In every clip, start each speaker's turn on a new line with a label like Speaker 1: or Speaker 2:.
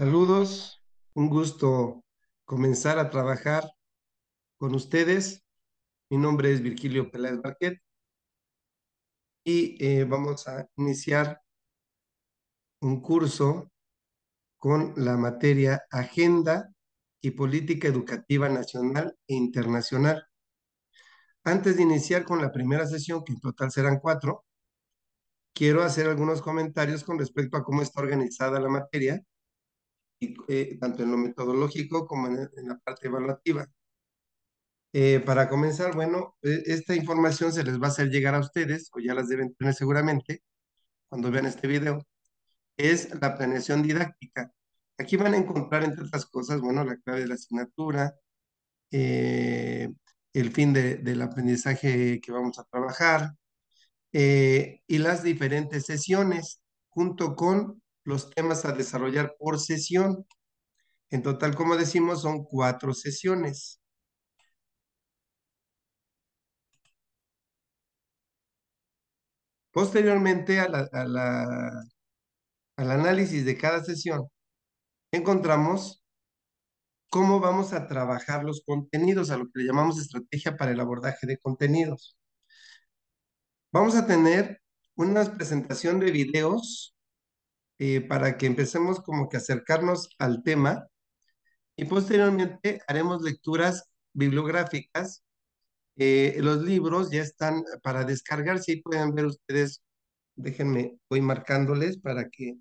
Speaker 1: Saludos, un gusto comenzar a trabajar con ustedes. Mi nombre es Virgilio Peláez Barquet y vamos a iniciar un curso con la materia Agenda y Política Educativa Nacional e Internacional. Antes de iniciar con la primera sesión, que en total serán 4, quiero hacer algunos comentarios con respecto a cómo está organizada la materia, y, tanto en lo metodológico como en la parte evaluativa. Para comenzar, bueno, esta información se les va a hacer llegar a ustedes, o ya las deben tener seguramente cuando vean este video, es la planeación didáctica. Aquí van a encontrar, entre otras cosas, bueno, la clave de la asignatura, eh, el fin del aprendizaje que vamos a trabajar, y las diferentes sesiones, junto con los temas a desarrollar por sesión. En total, como decimos, son 4 sesiones. Posteriormente al análisis de cada sesión, encontramos cómo vamos a trabajar los contenidos, a lo que le llamamos estrategia para el abordaje de contenidos. Vamos a tener una presentación de videos para que empecemos como que acercarnos al tema y posteriormente haremos lecturas bibliográficas. Los libros ya están para descargar, si pueden ver ustedes, déjenme, voy marcándoles para que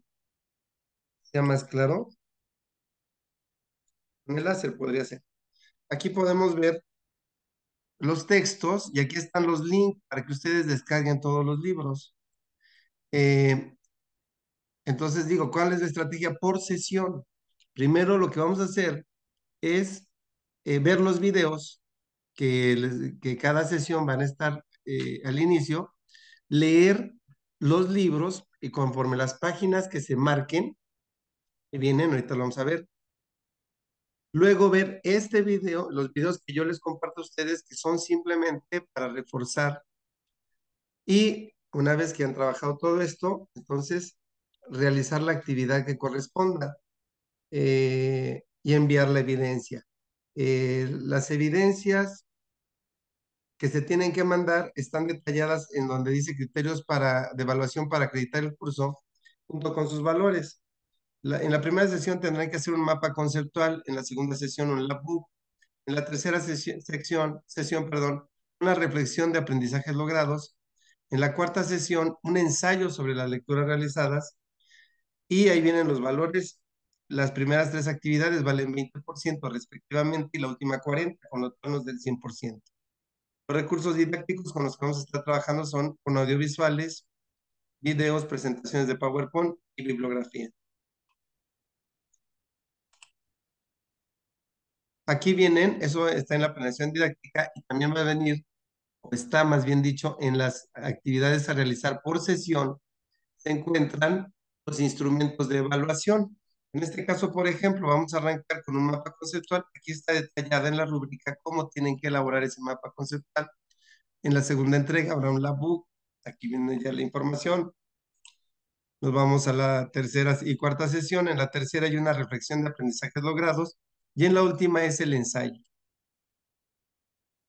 Speaker 1: sea más claro. Con el láser podría ser. Aquí podemos ver los textos y aquí están los links para que ustedes descarguen todos los libros. Eh, entonces digo, ¿cuál es la estrategia por sesión? Primero lo que vamos a hacer es ver los videos que cada sesión van a estar al inicio, leer los libros y conforme las páginas que se marquen, que vienen, ahorita lo vamos a ver. Luego ver este video, los videos que yo les comparto a ustedes, que son simplemente para reforzar. Y una vez que han trabajado todo esto, entonces realizar la actividad que corresponda y enviar la evidencia. Las evidencias que se tienen que mandar están detalladas en donde dice criterios de evaluación para acreditar el curso junto con sus valores. En la primera sesión tendrán que hacer un mapa conceptual, en la segunda sesión un labbook, en la tercera sesión, perdón, una reflexión de aprendizajes logrados. En la cuarta sesión, un ensayo sobre las lecturas realizadas. Y ahí vienen los valores. Las primeras 3 actividades valen 20% respectivamente y la última 40% con los tonos del 100%. Los recursos didácticos con los que vamos a estar trabajando son con audiovisuales, videos, presentaciones de PowerPoint y bibliografía. Aquí vienen, eso está en la planeación didáctica y también va a venir, o está más bien dicho, en las actividades a realizar por sesión se encuentran los instrumentos de evaluación. En este caso, por ejemplo, vamos a arrancar con un mapa conceptual. Aquí está detallada en la rúbrica cómo tienen que elaborar ese mapa conceptual. En la segunda entrega habrá un labbook. Aquí viene ya la información. Nos vamos a la tercera y cuarta sesión. En la tercera hay una reflexión de aprendizajes logrados y en la última es el ensayo.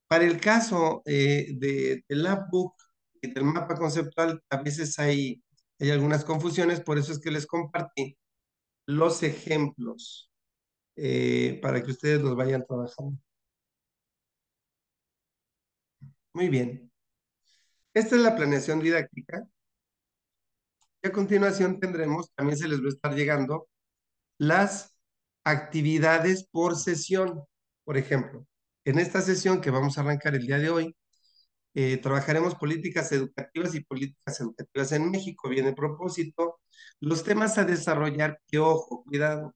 Speaker 1: Para el caso del labbook y del mapa conceptual, a veces hay algunas confusiones, por eso es que les compartí los ejemplos para que ustedes los vayan trabajando. Muy bien. Esta es la planeación didáctica. Y a continuación tendremos, también se les va a estar llegando, las actividades por sesión. Por ejemplo, en esta sesión que vamos a arrancar el día de hoy, trabajaremos políticas educativas y políticas educativas en México. Viene propósito. Los temas a desarrollar, que ojo, cuidado,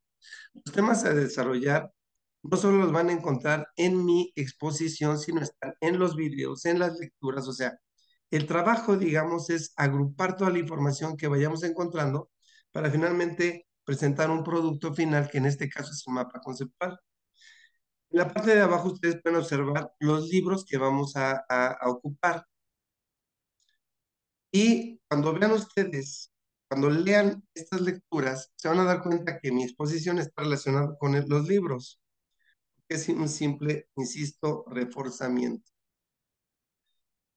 Speaker 1: los temas a desarrollar no solo los van a encontrar en mi exposición, sino están en los videos, en las lecturas. O sea, el trabajo, digamos, es agrupar toda la información que vayamos encontrando para finalmente presentar un producto final, que en este caso es un mapa conceptual. En la parte de abajo ustedes pueden observar los libros que vamos a ocupar. Y cuando vean ustedes Cuando lean estas lecturas, se van a dar cuenta que mi exposición está relacionada con los libros, que es un simple, insisto, reforzamiento.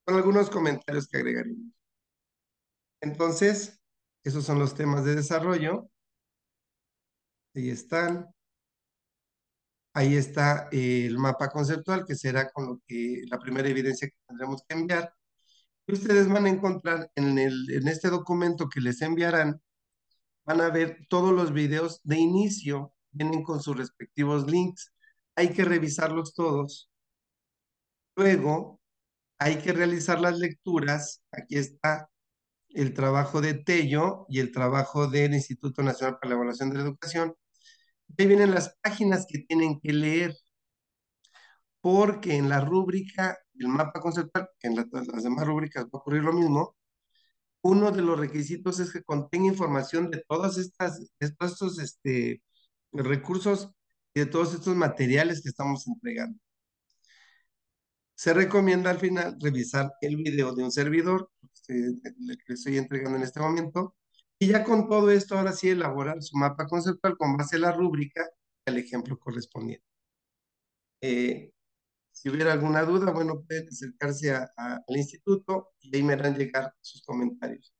Speaker 1: Con algunos comentarios que agregaremos. Entonces, esos son los temas de desarrollo. Ahí están. Ahí está el mapa conceptual, que será con lo que la primera evidencia que tendremos que enviar. Y ustedes van a encontrar en este documento que les enviarán, van a ver todos los videos de inicio, vienen con sus respectivos links. Hay que revisarlos todos. Luego, hay que realizar las lecturas. Aquí está el trabajo de Tello y el trabajo del Instituto Nacional para la Evaluación de la Educación. Ahí vienen las páginas que tienen que leer, porque en la rúbrica del mapa conceptual, que en las demás rúbricas va a ocurrir lo mismo, uno de los requisitos es que contenga información de todas de todos estos recursos y de todos estos materiales que estamos entregando. Se recomienda al final revisar el video de un servidor que le estoy entregando en este momento, y ya con todo esto, ahora sí elaborar su mapa conceptual con base en la rúbrica y el ejemplo correspondiente. Eh, Si hubiera alguna duda, bueno, pueden acercarse al instituto y ahí me harán llegar sus comentarios.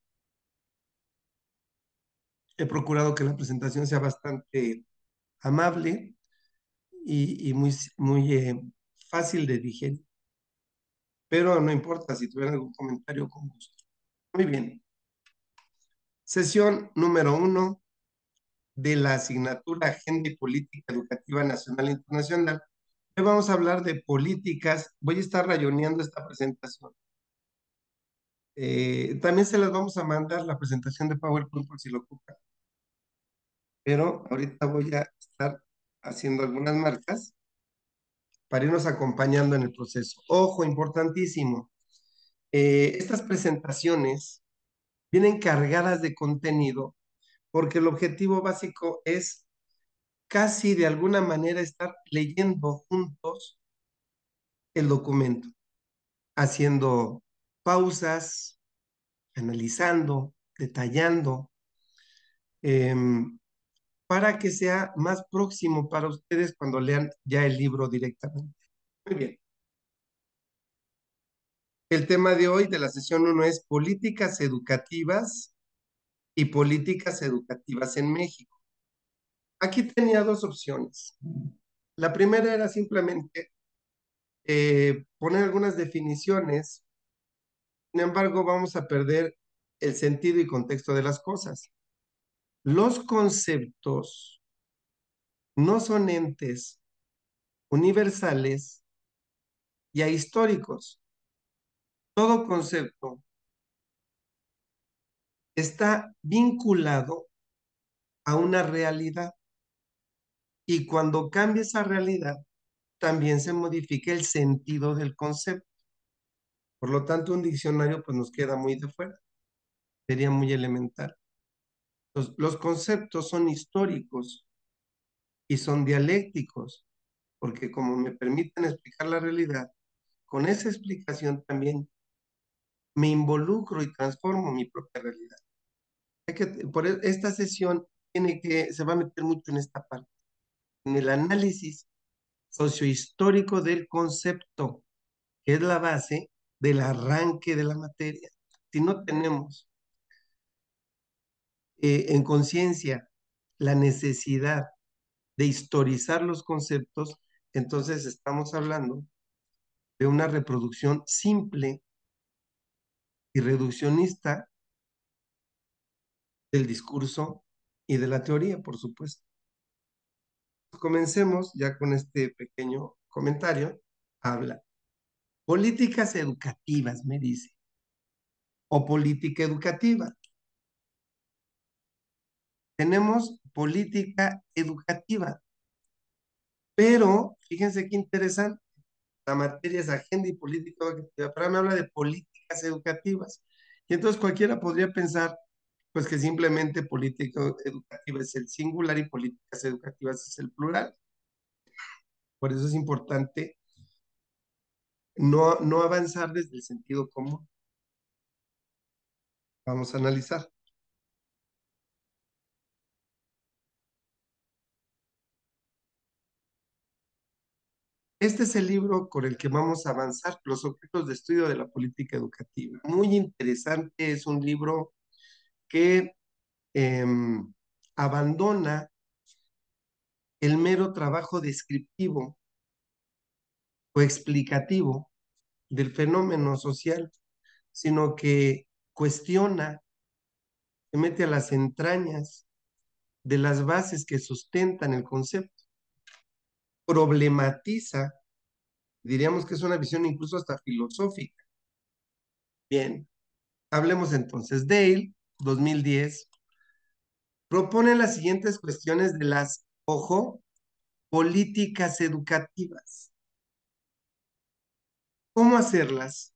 Speaker 1: He procurado que la presentación sea bastante amable y muy fácil de digerir, pero no importa si tuvieran algún comentario con gusto. Muy bien. Sesión número 1 de la asignatura Agenda y Política Educativa Nacional e Internacional. Hoy vamos a hablar de políticas. Voy a estar rayoneando esta presentación. También se las vamos a mandar la presentación de PowerPoint por si lo ocupan, pero ahorita voy a estar haciendo algunas marcas para irnos acompañando en el proceso. Ojo, importantísimo. Estas presentaciones vienen cargadas de contenido porque el objetivo básico es casi de alguna manera estar leyendo juntos el documento, haciendo pausas, analizando, detallando, em, para que sea más próximo para ustedes cuando lean ya el libro directamente. Muy bien. El tema de hoy de la sesión 1 es políticas educativas y políticas educativas en México. Aquí tenía dos opciones. La primera era simplemente poner algunas definiciones, sin embargo, vamos a perder el sentido y contexto de las cosas. Los conceptos no son entes universales y ahistóricos. Todo concepto está vinculado a una realidad y cuando cambia esa realidad, también se modifica el sentido del concepto. Por lo tanto, un diccionario pues nos queda muy de fuera, sería muy elemental. Los conceptos son históricos y son dialécticos, porque como me permiten explicar la realidad, con esa explicación también me involucro y transformo mi propia realidad. Esta sesión se va a meter mucho en esta parte, en el análisis sociohistórico del concepto, que es la base del arranque de la materia. Si no tenemos en conciencia la necesidad de historizar los conceptos, entonces estamos hablando de una reproducción simple y reduccionista del discurso y de la teoría, por supuesto. Comencemos ya con este pequeño comentario. Habla. Políticas educativas, me dice, o política educativa. Tenemos política educativa, pero fíjense qué interesante. La materia es agenda y política educativa, pero me habla de políticas educativas. Y entonces cualquiera podría pensar, pues que simplemente política educativa es el singular y políticas educativas es el plural. Por eso es importante no avanzar desde el sentido común. Vamos a analizar. Este es el libro con el que vamos a avanzar, Los objetos de estudio de la política educativa. Muy interesante, es un libro que abandona el mero trabajo descriptivo o explicativo del fenómeno social, sino que cuestiona, se mete a las entrañas de las bases que sustentan el concepto, problematiza, diríamos que es una visión incluso hasta filosófica. Bien, hablemos entonces. Dale, 2010, propone las siguientes cuestiones de las, ojo, políticas educativas. ¿Cómo hacerlas?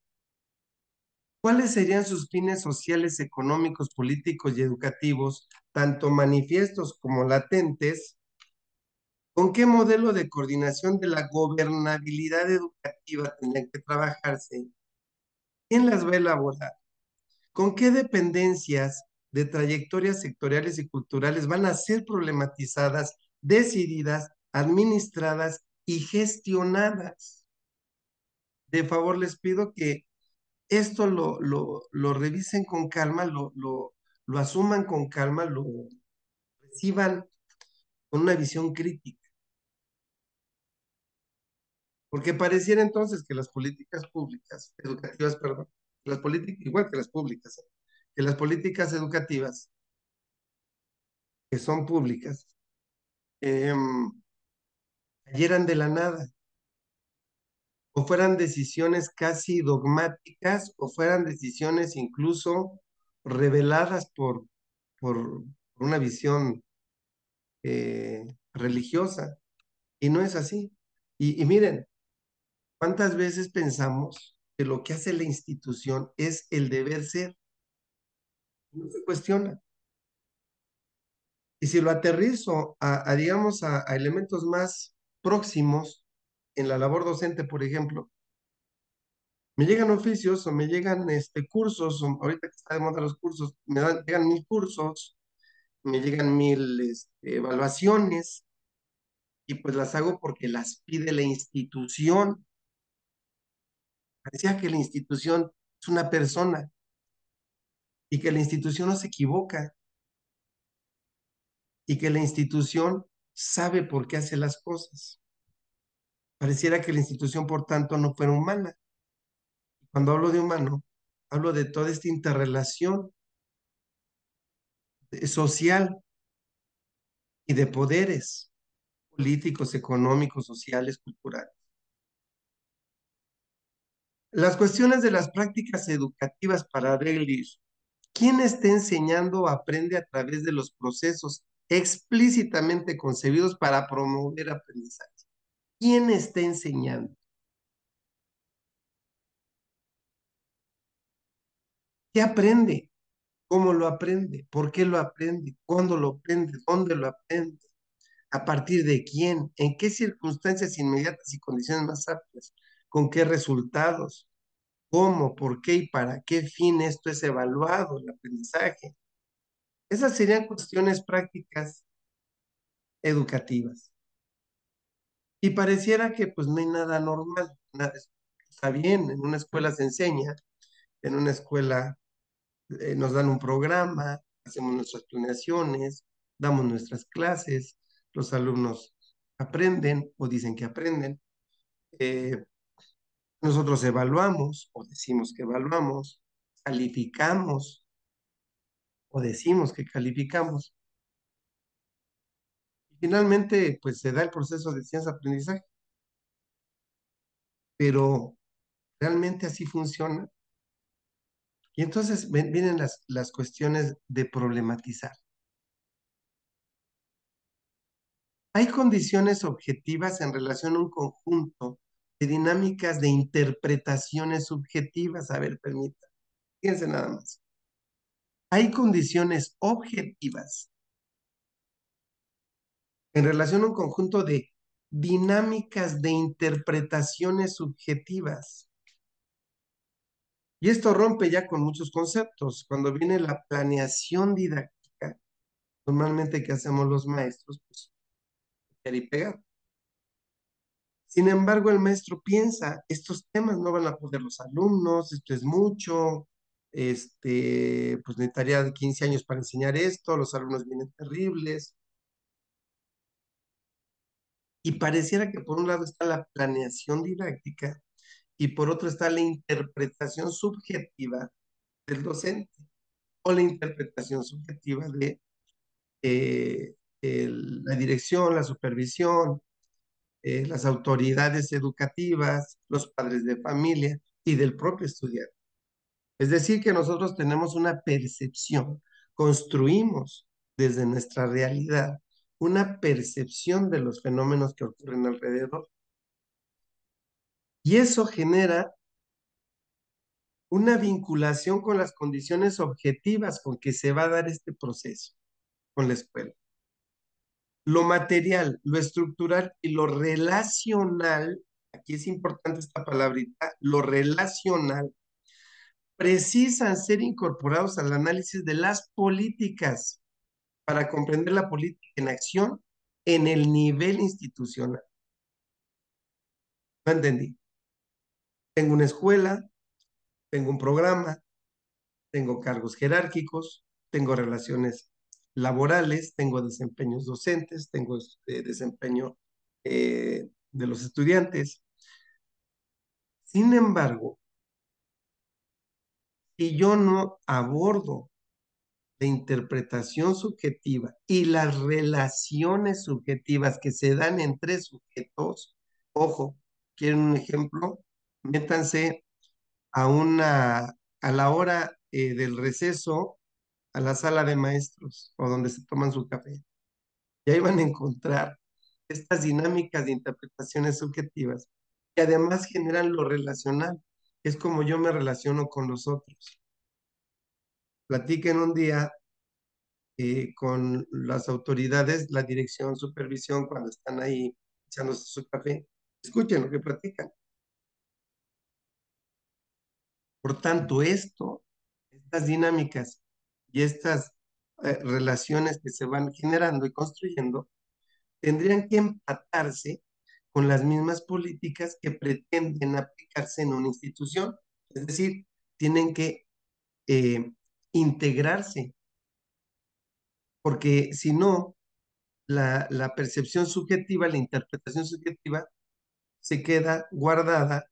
Speaker 1: ¿Cuáles serían sus fines sociales, económicos, políticos y educativos, tanto manifiestos como latentes? ¿Con qué modelo de coordinación de la gobernabilidad educativa tendrían que trabajarse? ¿Quién las va a elaborar? ¿Con qué dependencias de trayectorias sectoriales y culturales van a ser problematizadas, decididas, administradas y gestionadas? De favor, les pido que esto lo revisen con calma, lo asuman con calma, lo reciban con una visión crítica, porque pareciera entonces que las políticas públicas, educativas, perdón, las políticas, igual que las públicas, que las políticas educativas, que son públicas, cayeran de la nada, o fueran decisiones casi dogmáticas, o fueran decisiones incluso reveladas por una visión religiosa, y no es así. Y miren, ¿cuántas veces pensamos que lo que hace la institución es el deber ser? No se cuestiona. Y si lo aterrizo digamos, a elementos más próximos en la labor docente, por ejemplo, me llegan oficios o me llegan cursos, o ahorita que está de moda los cursos, llegan 1000 cursos, me llegan 1000 evaluaciones, y pues las hago porque las pide la institución. Parecía que la institución es una persona y que la institución no se equivoca y que la institución sabe por qué hace las cosas. Pareciera que la institución, por tanto, no fuera humana. Cuando hablo de humano, hablo de toda esta interrelación social y de poderes políticos, económicos, sociales, culturales. Las cuestiones de las prácticas educativas para Deglis. ¿Quién está enseñando o aprende a través de los procesos explícitamente concebidos para promover aprendizaje? ¿Quién está enseñando? ¿Qué aprende? ¿Cómo lo aprende? ¿Por qué lo aprende? ¿Cuándo lo aprende? ¿Dónde lo aprende? ¿A partir de quién? ¿En qué circunstancias inmediatas y condiciones más aptas? ¿Con qué resultados? ¿Cómo? ¿Por qué? ¿Y para qué fin esto es evaluado, el aprendizaje? Esas serían cuestiones prácticas educativas. Y pareciera que pues no hay nada normal, nada, está bien, en una escuela se enseña, en una escuela nos dan un programa, hacemos nuestras planeaciones, damos nuestras clases, los alumnos aprenden o dicen que aprenden, eh, nosotros evaluamos o decimos que evaluamos, calificamos o decimos que calificamos. Y finalmente, pues se da el proceso de enseñanza-aprendizaje, pero realmente así funciona. Y entonces vienen las cuestiones de problematizar. Hay condiciones objetivas en relación a un conjunto de dinámicas de interpretaciones subjetivas. A ver, permítanme, fíjense nada más. Hay condiciones objetivas en relación a un conjunto de dinámicas de interpretaciones subjetivas. Y esto rompe ya con muchos conceptos. Cuando viene la planeación didáctica, normalmente, ¿qué hacemos los maestros? Pues copiar y pegar. Sin embargo, el maestro piensa, estos temas no van a poder los alumnos, esto es mucho, pues necesitaría de 15 años para enseñar esto, los alumnos vienen terribles. Y pareciera que por un lado está la planeación didáctica y por otro está la interpretación subjetiva del docente o la interpretación subjetiva de la dirección, la supervisión, las autoridades educativas, los padres de familia y del propio estudiante. Es decir, que nosotros tenemos una percepción, construimos desde nuestra realidad una percepción de los fenómenos que ocurren alrededor. Y eso genera una vinculación con las condiciones objetivas con que se va a dar este proceso con la escuela. Lo material, lo estructural y lo relacional, aquí es importante esta palabrita, lo relacional, precisan ser incorporados al análisis de las políticas para comprender la política en acción en el nivel institucional. No entendí. Tengo una escuela, tengo un programa, tengo cargos jerárquicos, tengo relaciones laborales, tengo desempeños docentes, tengo desempeño de los estudiantes. Sin embargo, si yo no abordo la interpretación subjetiva y las relaciones subjetivas que se dan entre sujetos, ojo, quieren un ejemplo, métanse a la hora del receso a la sala de maestros o donde se toman su café. Y ahí van a encontrar estas dinámicas de interpretaciones subjetivas que además generan lo relacional. Es como yo me relaciono con los otros. Platiquen un día con las autoridades, la dirección, supervisión, cuando están ahí echándose su café. Escuchen lo que platican. Por tanto, estas dinámicas y estas relaciones que se van generando y construyendo, tendrían que empatarse con las mismas políticas que pretenden aplicarse en una institución. Es decir, tienen que eh, integrarse, porque si no, la percepción subjetiva, la interpretación subjetiva, se queda guardada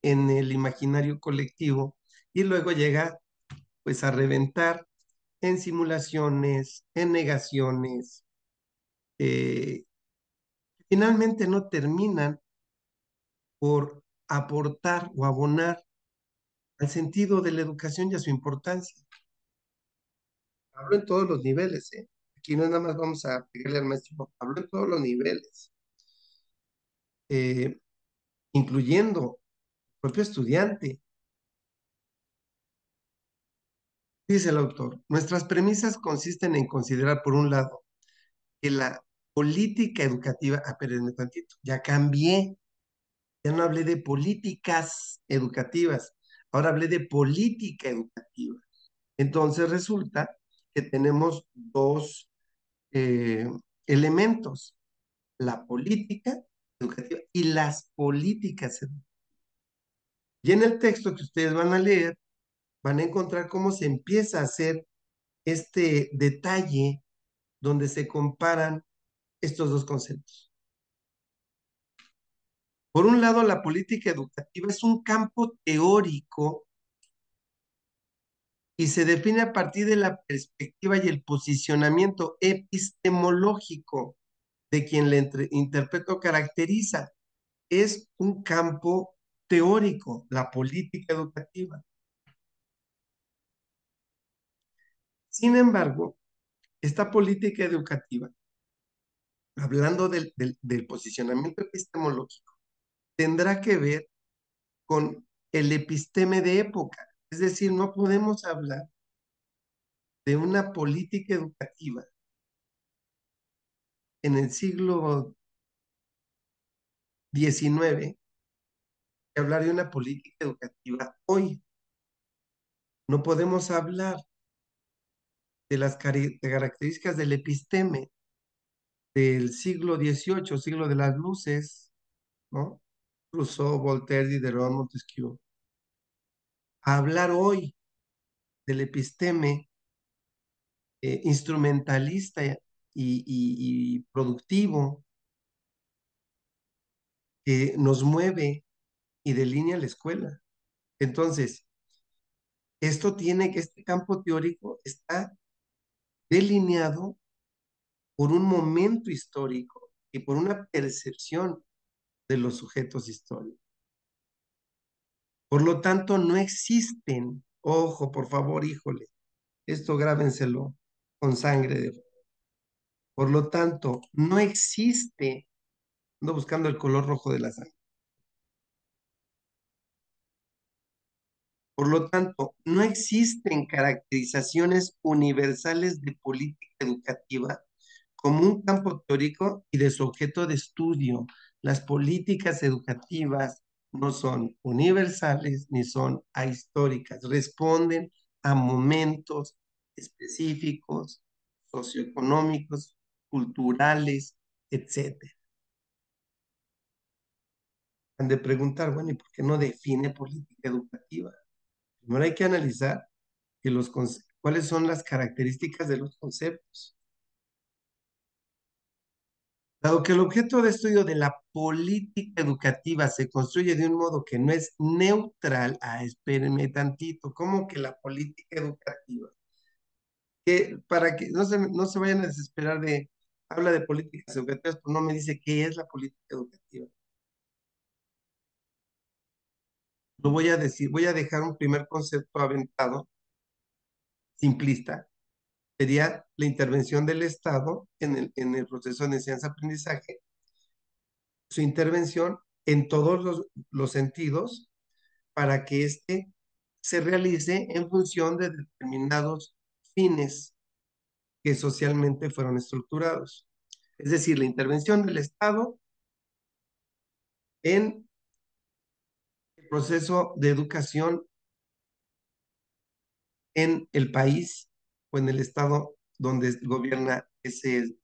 Speaker 1: en el imaginario colectivo y luego llega pues a reventar en simulaciones, en negaciones, eh, finalmente no terminan por aportar o abonar al sentido de la educación y a su importancia. Hablo en todos los niveles, ¿eh? Aquí no nada más vamos a pegarle al maestro, hablo en todos los niveles, eh, incluyendo el propio estudiante. Dice el autor, nuestras premisas consisten en considerar, por un lado, que la política educativa, espérenme tantito, ya cambié, ya no hablé de políticas educativas, ahora hablé de política educativa. Entonces resulta que tenemos dos eh, elementos, la política educativa y las políticas educativas. Y en el texto que ustedes van a leer, van a encontrar cómo se empieza a hacer este detalle donde se comparan estos dos conceptos. Por un lado, la política educativa es un campo teórico y se define a partir de la perspectiva y el posicionamiento epistemológico de quien le interpreta o caracteriza. Es un campo teórico, la política educativa. Sin embargo, esta política educativa, hablando del posicionamiento epistemológico, tendrá que ver con el episteme de época. Es decir, no podemos hablar de una política educativa en el siglo XIX y hablar de una política educativa hoy. No podemos hablar de las características del episteme del siglo XVIII, siglo de las luces, ¿no? Rousseau, Voltaire, Diderot, Montesquieu, a hablar hoy del episteme instrumentalista y productivo que nos mueve y delinea la escuela. Entonces, este campo teórico está delineado por un momento histórico y por una percepción de los sujetos históricos. Por lo tanto, no existen, ojo, por favor, híjole, esto grábenselo con sangre de... Por lo tanto, no existe, ando buscando el color rojo de la sangre. Por lo tanto, no existen caracterizaciones universales de política educativa como un campo teórico y de su objeto de estudio. Las políticas educativas no son universales ni son ahistóricas, responden a momentos específicos, socioeconómicos, culturales, etcétera. Han de preguntar, bueno, ¿y por qué no define política educativa? Primero hay que analizar que cuáles son las características de los conceptos. Dado que el objeto de estudio de la política educativa se construye de un modo que no es neutral, espérenme tantito, ¿cómo que la política educativa? Que para que no se vayan a desesperar habla de políticas educativas, pero no me dice qué es la política educativa. Lo voy a decir, voy a dejar un primer concepto aventado, simplista, sería la intervención del Estado en el proceso de enseñanza-aprendizaje, su intervención en todos los sentidos para que éste se realice en función de determinados fines que socialmente fueron estructurados. Es decir, la intervención del Estado en el proceso de educación en el país o en el Estado donde gobierna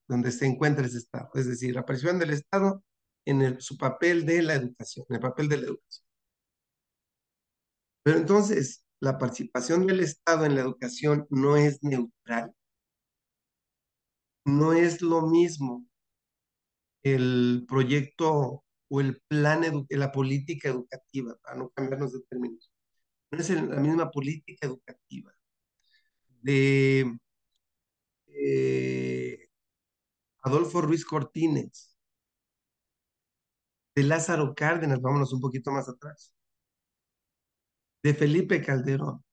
Speaker 1: donde se encuentra ese Estado. Es decir, la aparición del Estado en su papel de la educación, en el papel de la educación. Pero entonces, la participación del Estado en la educación no es neutral, no es lo mismo el proyecto o el plan, la política educativa, para no cambiarnos de términos. No es la misma política educativa de eh, Adolfo Ruiz Cortines, de Lázaro Cárdenas, vámonos un poquito más atrás, de Felipe Calderón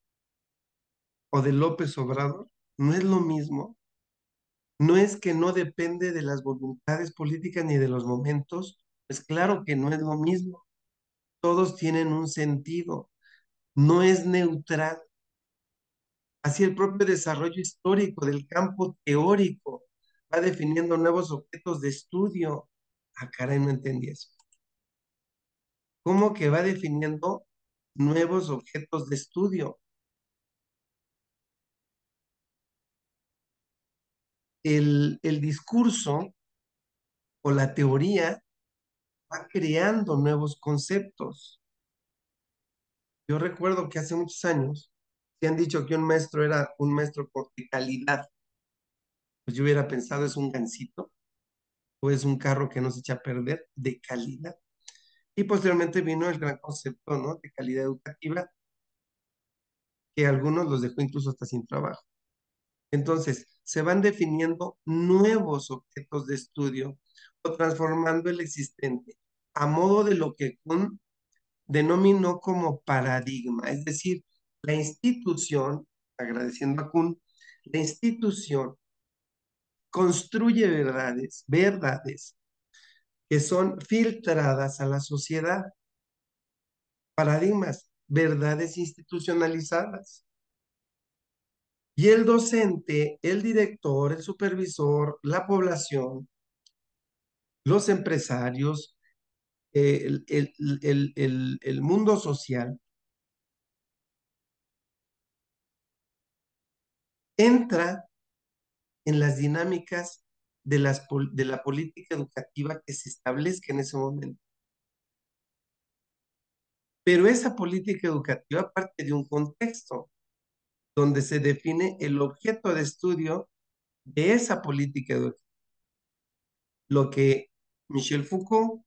Speaker 1: o de López Obrador, no es lo mismo. No es que no depende de las voluntades políticas ni de los momentos, pues claro que no es lo mismo. Todos tienen un sentido, no es neutral. Así el propio desarrollo histórico del campo teórico va definiendo nuevos objetos de estudio. Ah, caray, no entendí eso. ¿Cómo que va definiendo nuevos objetos de estudio? El discurso o la teoría va creando nuevos conceptos. Yo recuerdo que hace muchos años se han dicho que un maestro era un maestro de calidad. Pues yo hubiera pensado es un gansito o es un carro que no se echa a perder de calidad. Y posteriormente vino el gran concepto, ¿no? De calidad educativa, que algunos los dejó incluso hasta sin trabajo. Entonces, se van definiendo nuevos objetos de estudio o transformando el existente a modo de lo que Kuhn denominó como paradigma, es decir, la institución, agradeciendo a Kuhn, la institución construye verdades que son filtradas a la sociedad, paradigmas, verdades institucionalizadas. Y el docente, el director, el supervisor, la población, los empresarios, el mundo social, entra en las dinámicas de la política educativa que se establezca en ese momento. Pero esa política educativa parte de un contexto donde se define el objeto de estudio de esa política educativa, lo que Michel Foucault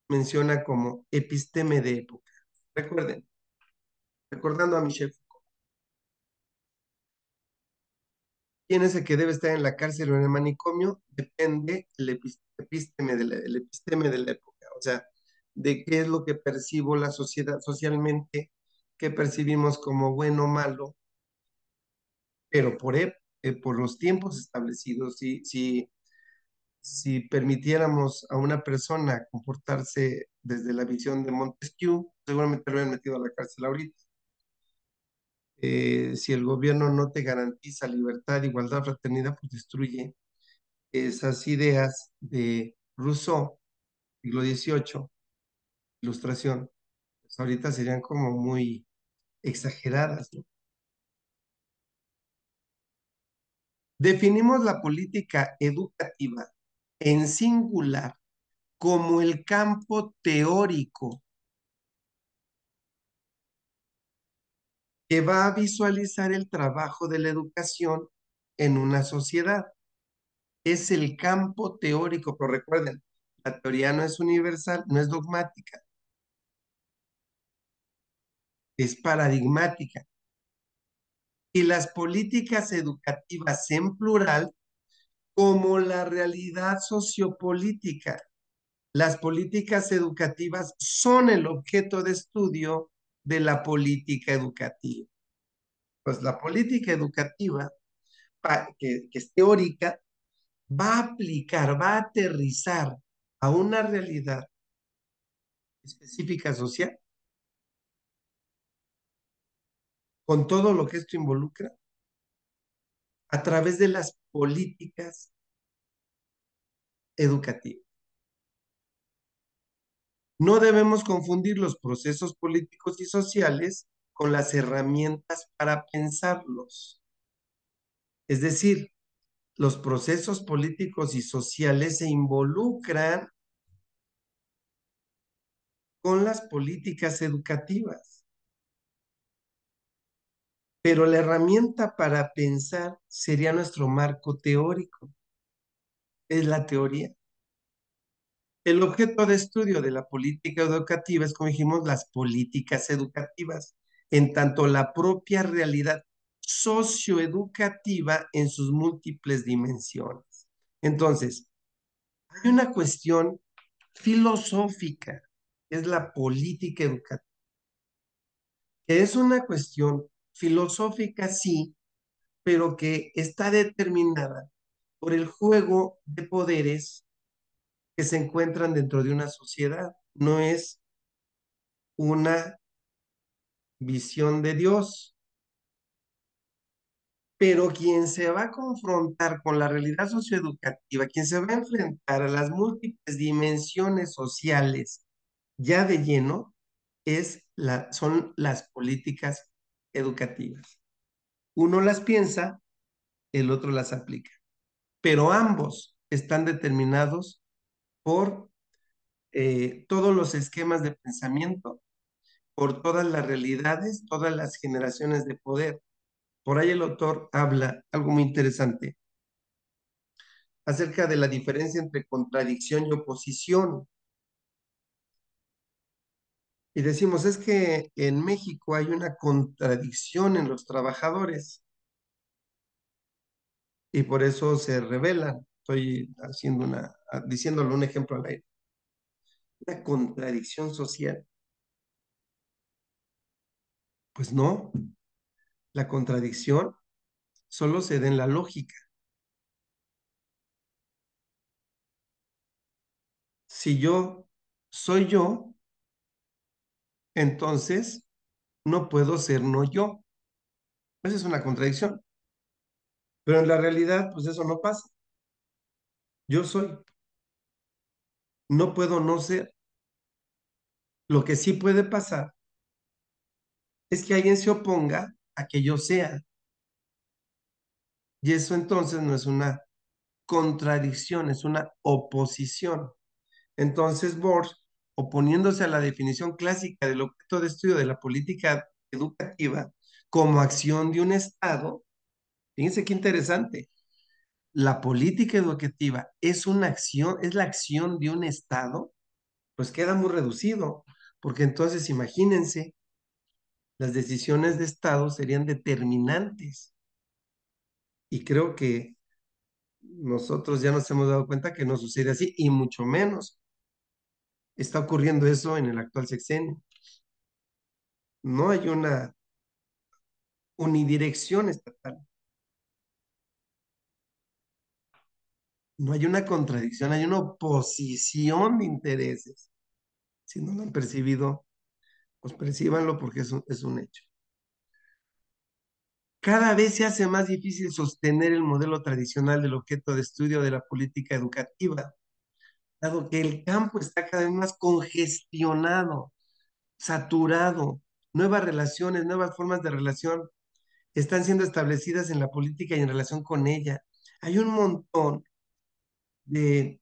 Speaker 1: menciona como episteme de época. Recuerden, recordando a Michel Foucault, quién es el que debe estar en la cárcel o en el manicomio, depende el episteme de la época, o sea, de qué es lo que percibo la sociedad socialmente, qué percibimos como bueno o malo, pero por los tiempos establecidos, si permitiéramos a una persona comportarse desde la visión de Montesquieu, seguramente lo hubieran metido a la cárcel ahorita. Si el gobierno no te garantiza libertad, igualdad, fraternidad, pues destruye esas ideas de Rousseau, siglo XVIII, Ilustración. Pues ahorita serían como muy exageradas, ¿no? Definimos la política educativa en singular como el campo teórico que va a visualizar el trabajo de la educación en una sociedad. Es el campo teórico, pero recuerden, la teoría no es universal, no es dogmática, es paradigmática. Y las políticas educativas en plural como la realidad sociopolítica. Las políticas educativas son el objeto de estudio de la política educativa. Pues la política educativa, que es teórica, va a aplicar, va a aterrizar a una realidad específica social, con todo lo que esto involucra, a través de las políticas educativas. No debemos confundir los procesos políticos y sociales con las herramientas para pensarlos. Es decir, los procesos políticos y sociales se involucran con las políticas educativas, pero la herramienta para pensar sería nuestro marco teórico, es la teoría. El objeto de estudio de la política educativa es, como dijimos, las políticas educativas, en tanto la propia realidad socioeducativa en sus múltiples dimensiones. Entonces, hay una cuestión filosófica, que es la política educativa, que es una cuestión filosófica, sí, pero que está determinada por el juego de poderes que se encuentran dentro de una sociedad. No es una visión de Dios, pero quien se va a confrontar con la realidad socioeducativa, quien se va a enfrentar a las múltiples dimensiones sociales ya de lleno, son las políticas educativas. Uno las piensa, el otro las aplica, pero ambos están determinados por todos los esquemas de pensamiento, por todas las realidades, todas las generaciones de poder. Por ahí el autor habla algo muy interesante acerca de la diferencia entre contradicción y oposición. Y decimos, es que en México hay una contradicción en los trabajadores y por eso se rebelan. Estoy diciéndole un ejemplo al aire. Una contradicción social. Pues no, la contradicción solo se da en la lógica. Si yo soy yo, entonces no puedo ser no yo. Esa es una contradicción. Pero en la realidad, pues eso no pasa. Yo soy, no puedo no ser. Lo que sí puede pasar es que alguien se oponga a que yo sea. Y eso entonces no es una contradicción, es una oposición. Entonces, Bohr oponiéndose a la definición clásica del objeto de estudio de la política educativa como acción de un Estado. Fíjense qué interesante. La política educativa es una acción, es la acción de un Estado, pues queda muy reducido, porque entonces imagínense, las decisiones de Estado serían determinantes. Y creo que nosotros ya nos hemos dado cuenta que no sucede así, y mucho menos está ocurriendo eso en el actual sexenio. No hay una unidirección estatal, no hay una contradicción, hay una oposición de intereses. Si no lo han percibido, pues percíbanlo porque es un hecho. Cada vez se hace más difícil sostener el modelo tradicional del objeto de estudio de la política educativa, dado que el campo está cada vez más congestionado, saturado, nuevas relaciones, nuevas formas de relación están siendo establecidas en la política y en relación con ella. Hay un montón de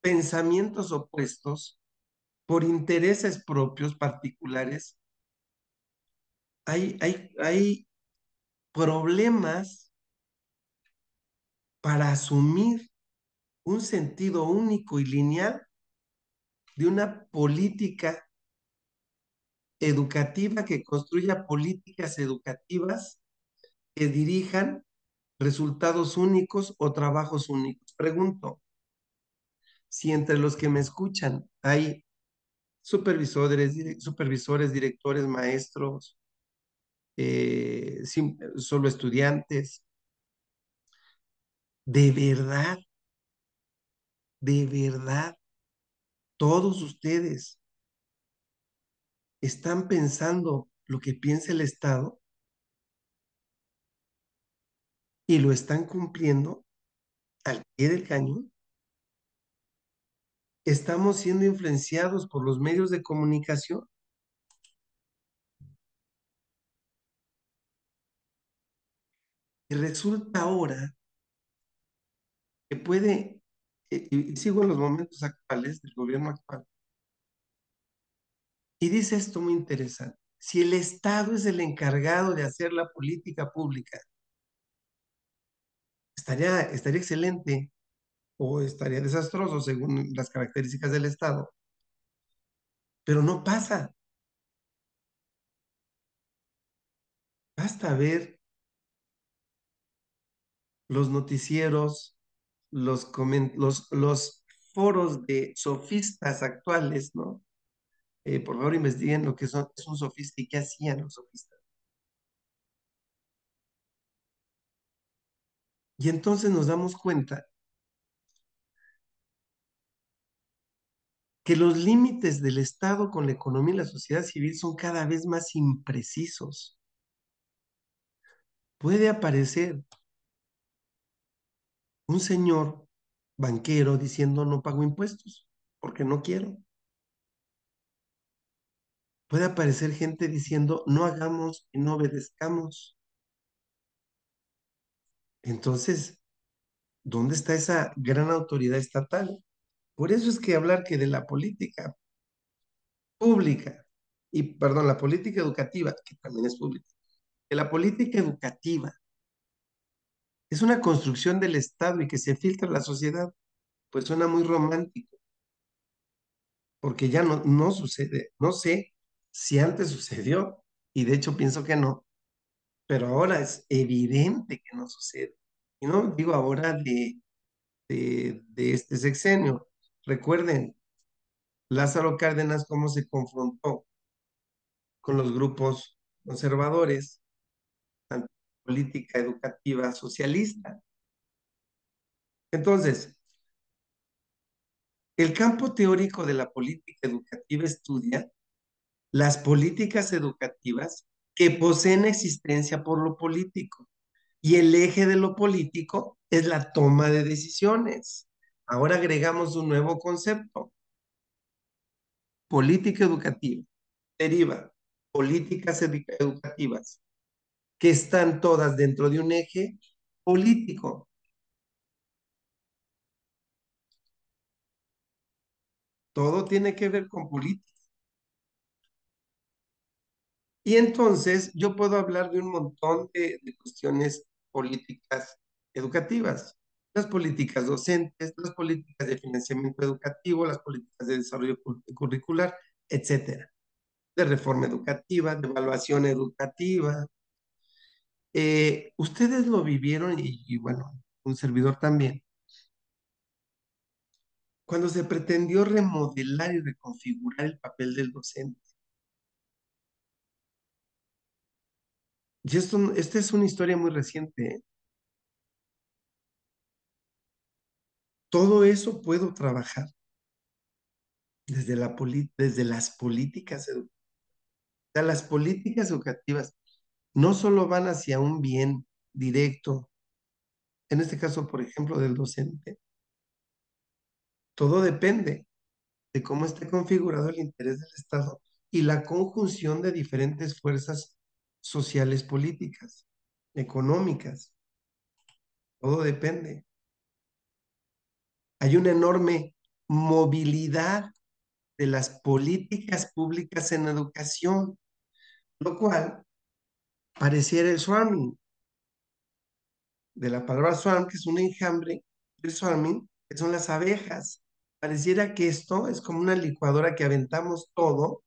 Speaker 1: pensamientos opuestos por intereses propios particulares. Hay problemas para asumir un sentido único y lineal de una política educativa que construya políticas educativas que dirijan resultados únicos o trabajos únicos. Pregunto, si entre los que me escuchan hay supervisores, directores, maestros, solo estudiantes, de verdad, todos ustedes están pensando lo que piensa el Estado y lo están cumpliendo al pie del cañón. Estamos siendo influenciados por los medios de comunicación. Y resulta ahora que puede, y sigo en los momentos actuales del gobierno actual, y dice esto muy interesante. Si el Estado es el encargado de hacer la política pública, estaría excelente o estaría desastroso según las características del Estado, pero no pasa. Basta ver los noticieros, los foros de sofistas actuales, ¿no? Por favor, investiguen lo que es un sofista y qué hacían los sofistas. Y entonces nos damos cuenta que los límites del Estado con la economía y la sociedad civil son cada vez más imprecisos. Puede aparecer un señor banquero diciendo no pago impuestos porque no quiero. Puede aparecer gente diciendo no hagamos y no obedezcamos. Entonces, ¿dónde está esa gran autoridad estatal? Por eso es que hablar que de la política pública, y perdón, la política educativa, que también es pública, que la política educativa es una construcción del Estado y que se filtra en la sociedad, pues suena muy romántico, porque ya no sucede. No sé si antes sucedió, y de hecho pienso que no, pero ahora es evidente que no sucede. Y no digo ahora de este sexenio. Recuerden, Lázaro Cárdenas cómo se confrontó con los grupos conservadores ante la política educativa socialista. Entonces, el campo teórico de la política educativa estudia las políticas educativas que poseen existencia por lo político. Y el eje de lo político es la toma de decisiones. Ahora agregamos un nuevo concepto, política educativa. Deriva políticas educativas que están todas dentro de un eje político. Todo tiene que ver con política. Y entonces yo puedo hablar de un montón de cuestiones políticas educativas, las políticas docentes, las políticas de financiamiento educativo, las políticas de desarrollo curricular, etcétera, de reforma educativa, de evaluación educativa. Ustedes lo vivieron y bueno, un servidor también. Cuando se pretendió remodelar y reconfigurar el papel del docente. Y esta es una historia muy reciente, ¿eh? Todo eso puedo trabajar desde las políticas educativas. O sea, las políticas educativas no solo van hacia un bien directo, en este caso, por ejemplo, del docente, todo depende de cómo esté configurado el interés del Estado y la conjunción de diferentes fuerzas sociales políticas, económicas, todo depende. Hay una enorme movilidad de las políticas públicas en educación, lo cual pareciera el swarming, de la palabra swarm, que es un enjambre, el swarming, que son las abejas. Pareciera que esto es como una licuadora que aventamos todo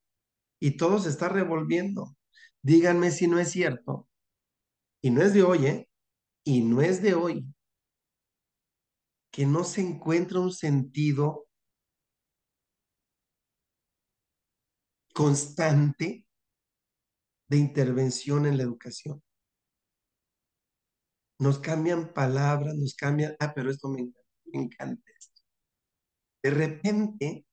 Speaker 1: y todo se está revolviendo. Díganme si no es cierto, y no es de hoy, ¿eh? Y no es de hoy, que no se encuentra un sentido constante de intervención en la educación. Nos cambian palabras, nos cambian, pero esto me encanta esto. De repente,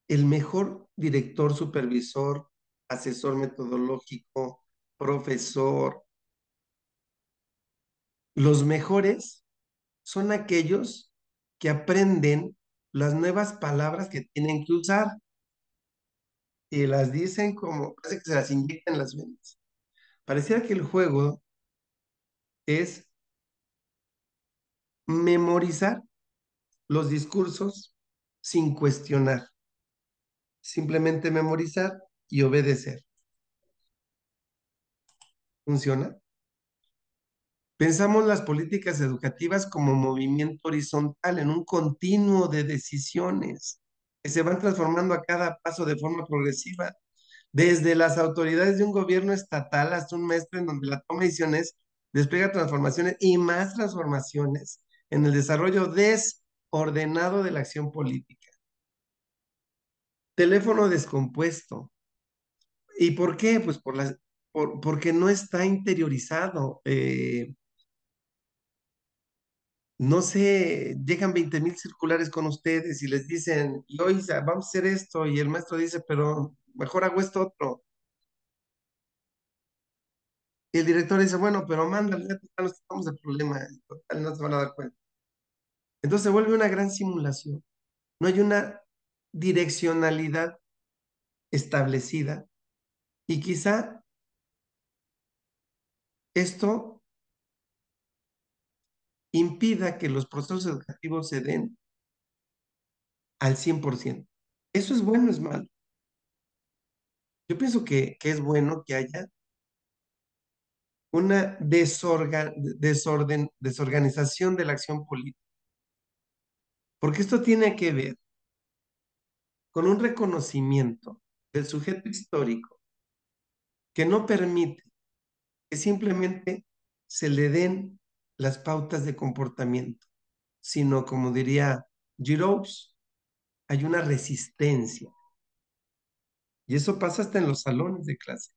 Speaker 1: el mejor director, supervisor, asesor metodológico, profesor, los mejores son aquellos que aprenden las nuevas palabras que tienen que usar y las dicen como, parece que se las inyectan en las venas. Pareciera que el juego es memorizar los discursos sin cuestionar, simplemente memorizar y obedecer. ¿Funciona? Pensamos las políticas educativas como movimiento horizontal en un continuo de decisiones que se van transformando a cada paso de forma progresiva, desde las autoridades de un gobierno estatal hasta un maestro en donde la toma de decisiones despliega transformaciones y más transformaciones en el desarrollo desordenado de la acción política. Teléfono descompuesto. ¿Y por qué? Pues porque no está interiorizado. No sé, llegan 20,000 circulares con ustedes y les dicen, y hoy vamos a hacer esto, y el maestro dice, pero mejor hago esto otro. Y el director dice, bueno, pero mándale, ya total, nos quitamos el problema, total, no se van a dar cuenta. Entonces se vuelve una gran simulación. No hay una direccionalidad establecida y quizá esto impida que los procesos educativos se den al 100%. Eso es bueno, es malo. Yo pienso que es bueno que haya una desorganización de la acción política, porque esto tiene que ver con un reconocimiento del sujeto histórico que no permite que simplemente se le den las pautas de comportamiento, sino como diría Giroux, hay una resistencia. Y eso pasa hasta en los salones de clase.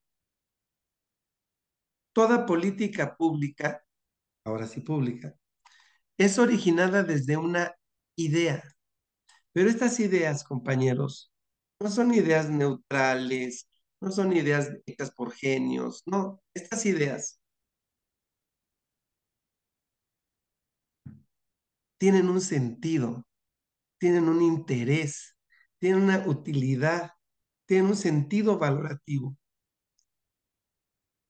Speaker 1: Toda política pública, ahora sí pública, es originada desde una idea. Pero estas ideas, compañeros, no son ideas neutrales, no son ideas hechas por genios, no. Estas ideas tienen un sentido, tienen un interés, tienen una utilidad, tienen un sentido valorativo.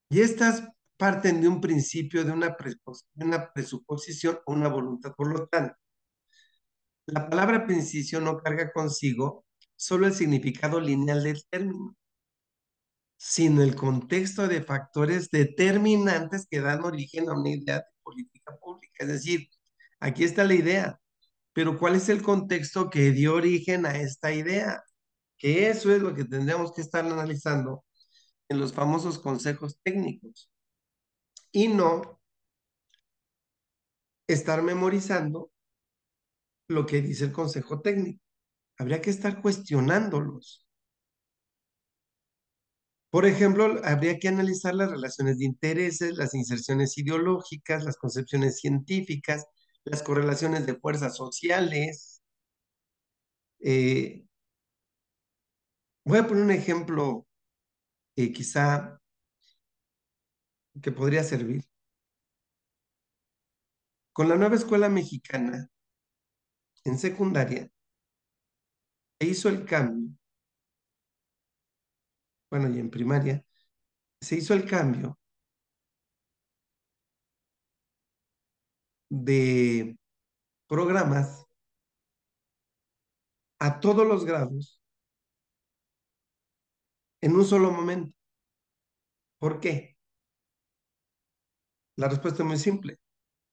Speaker 1: Y estas parten de un principio, de una presuposición o una voluntad. Por lo tanto, la palabra principio no carga consigo solo el significado lineal del término, sino el contexto de factores determinantes que dan origen a una idea de política pública. Es decir, aquí está la idea, pero ¿cuál es el contexto que dio origen a esta idea? Que eso es lo que tendríamos que estar analizando en los famosos consejos técnicos y no estar memorizando lo que dice el consejo técnico. Habría que estar cuestionándolos. Por ejemplo, habría que analizar las relaciones de intereses, las inserciones ideológicas, las concepciones científicas, las correlaciones de fuerzas sociales. Eh, Voy a poner un ejemplo quizá que podría servir. Con la nueva escuela mexicana en secundaria se hizo el cambio, bueno, y en primaria, se hizo el cambio de programas a todos los grados en un solo momento. ¿Por qué? La respuesta es muy simple.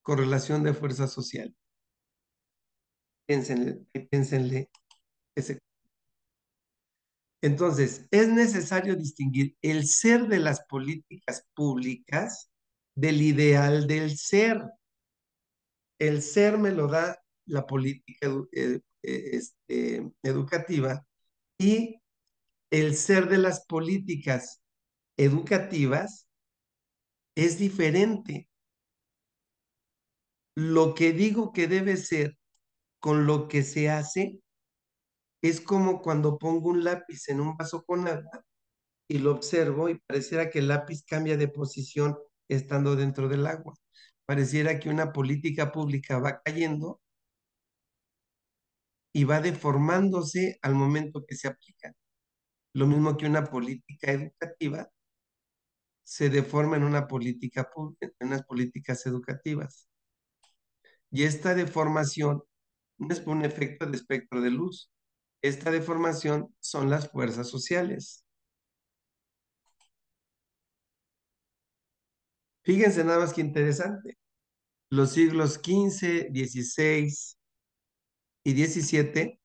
Speaker 1: Correlación de fuerza social. Piénsenle, piénsenle ese. Entonces, es necesario distinguir el ser de las políticas públicas del ideal del ser. El ser me lo da la política educativa y el ser de las políticas educativas es diferente. Lo que digo que debe ser con lo que se hace es como cuando pongo un lápiz en un vaso con agua y lo observo y pareciera que el lápiz cambia de posición estando dentro del agua. Pareciera que una política pública va cayendo y va deformándose al momento que se aplica. Lo mismo que una política educativa se deforma en una política pública, en unas políticas educativas. Y esta deformación no es por un efecto de espectro de luz. Esta deformación son las fuerzas sociales. Fíjense nada más que interesante. Los siglos XV, XVI y XVII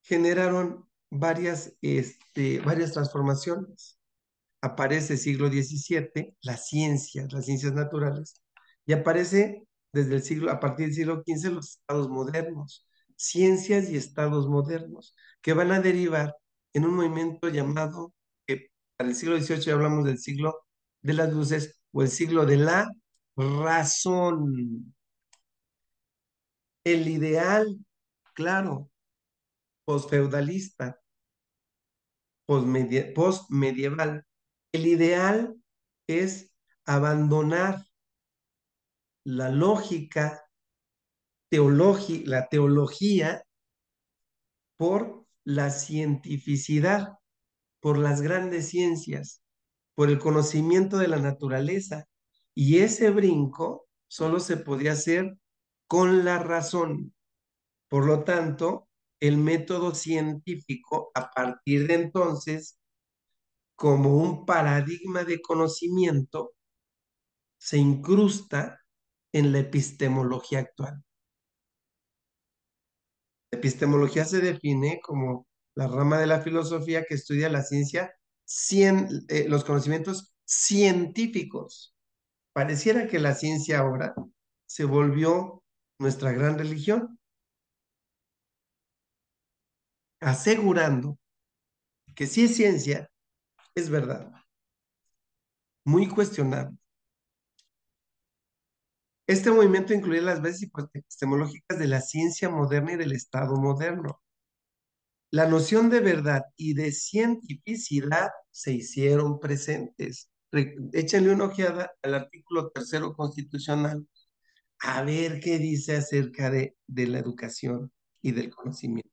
Speaker 1: generaron varias transformaciones. Aparece siglo XVII, las ciencias naturales, y aparece a partir del siglo XV, los estados modernos, ciencias y estados modernos, que van a derivar en un movimiento llamado, que para el siglo XVIII ya hablamos del siglo de las luces o el siglo de la razón. El ideal, claro, posfeudalista, postmedieval. El ideal es abandonar la lógica, la teología por la cientificidad, por las grandes ciencias, por el conocimiento de la naturaleza. Y ese brinco solo se podía hacer con la razón. Por lo tanto, el método científico, a partir de entonces, como un paradigma de conocimiento, se incrusta en la epistemología actual. La epistemología se define como la rama de la filosofía que estudia la ciencia, los conocimientos científicos. Pareciera que la ciencia ahora se volvió nuestra gran religión, asegurando que si es ciencia, es verdad, muy cuestionable. Este movimiento incluye las bases epistemológicas de la ciencia moderna y del Estado moderno. La noción de verdad y de cientificidad se hicieron presentes. Échenle una ojeada al artículo tercero constitucional a ver qué dice acerca de la educación y del conocimiento.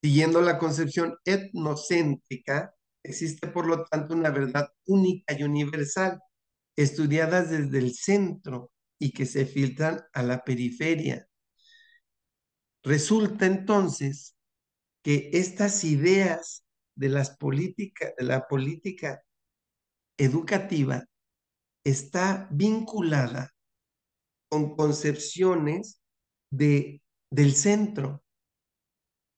Speaker 1: Siguiendo la concepción etnocéntrica, existe por lo tanto una verdad única y universal, estudiada desde el centro y que se filtran a la periferia. Resulta entonces que estas ideas de la política educativa está vinculada con concepciones de, del centro,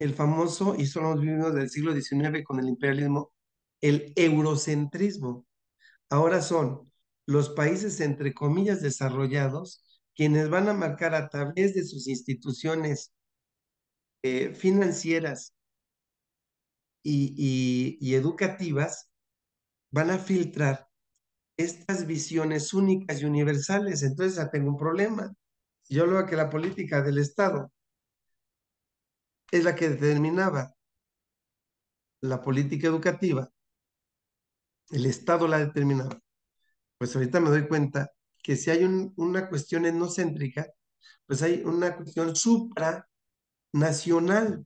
Speaker 1: el famoso, y son los mismos del siglo XIX con el imperialismo, el eurocentrismo. Ahora son los países, entre comillas, desarrollados, quienes van a marcar a través de sus instituciones financieras y educativas, van a filtrar estas visiones únicas y universales. Entonces ya tengo un problema. Si yo veo que la política del Estado es la que determinaba la política educativa, el Estado la determinaba, pues ahorita me doy cuenta que si hay una cuestión etnocéntrica, pues hay una cuestión supranacional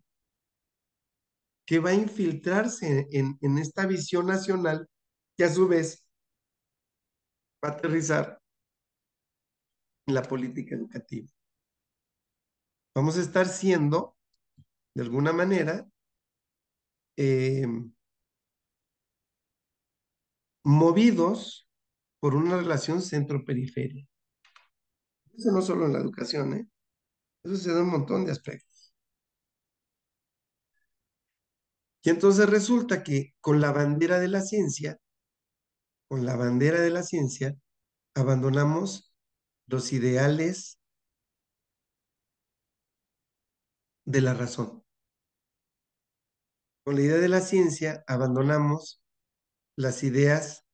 Speaker 1: que va a infiltrarse en esta visión nacional que a su vez va a aterrizar en la política educativa. Vamos a estar siendo, de alguna manera, eh, movidos por una relación centro-periferia. Eso no solo en la educación, ¿eh? Eso se da en un montón de aspectos. Y entonces resulta que con la bandera de la ciencia, con la bandera de la ciencia, abandonamos los ideales de la razón. Con la idea de la ciencia, abandonamos las ideas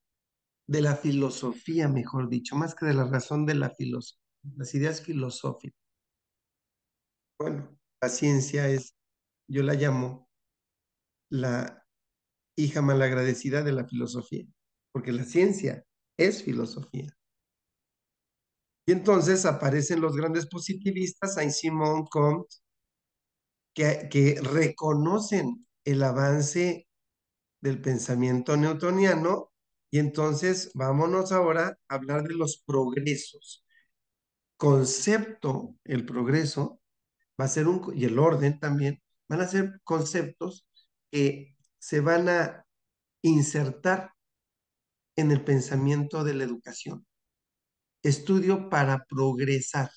Speaker 1: de la filosofía, mejor dicho, más que de la razón de la filosofía, las ideas filosóficas. Bueno, la ciencia es, yo la llamo la hija malagradecida de la filosofía, porque la ciencia es filosofía. Y entonces aparecen los grandes positivistas, Saint-Simon, Comte, que reconocen el avance del pensamiento newtoniano y entonces vámonos ahora a hablar de los progresos. Concepto, el progreso, va a ser y el orden también, van a ser conceptos que se van a insertar en el pensamiento de la educación. Estudio para progresar.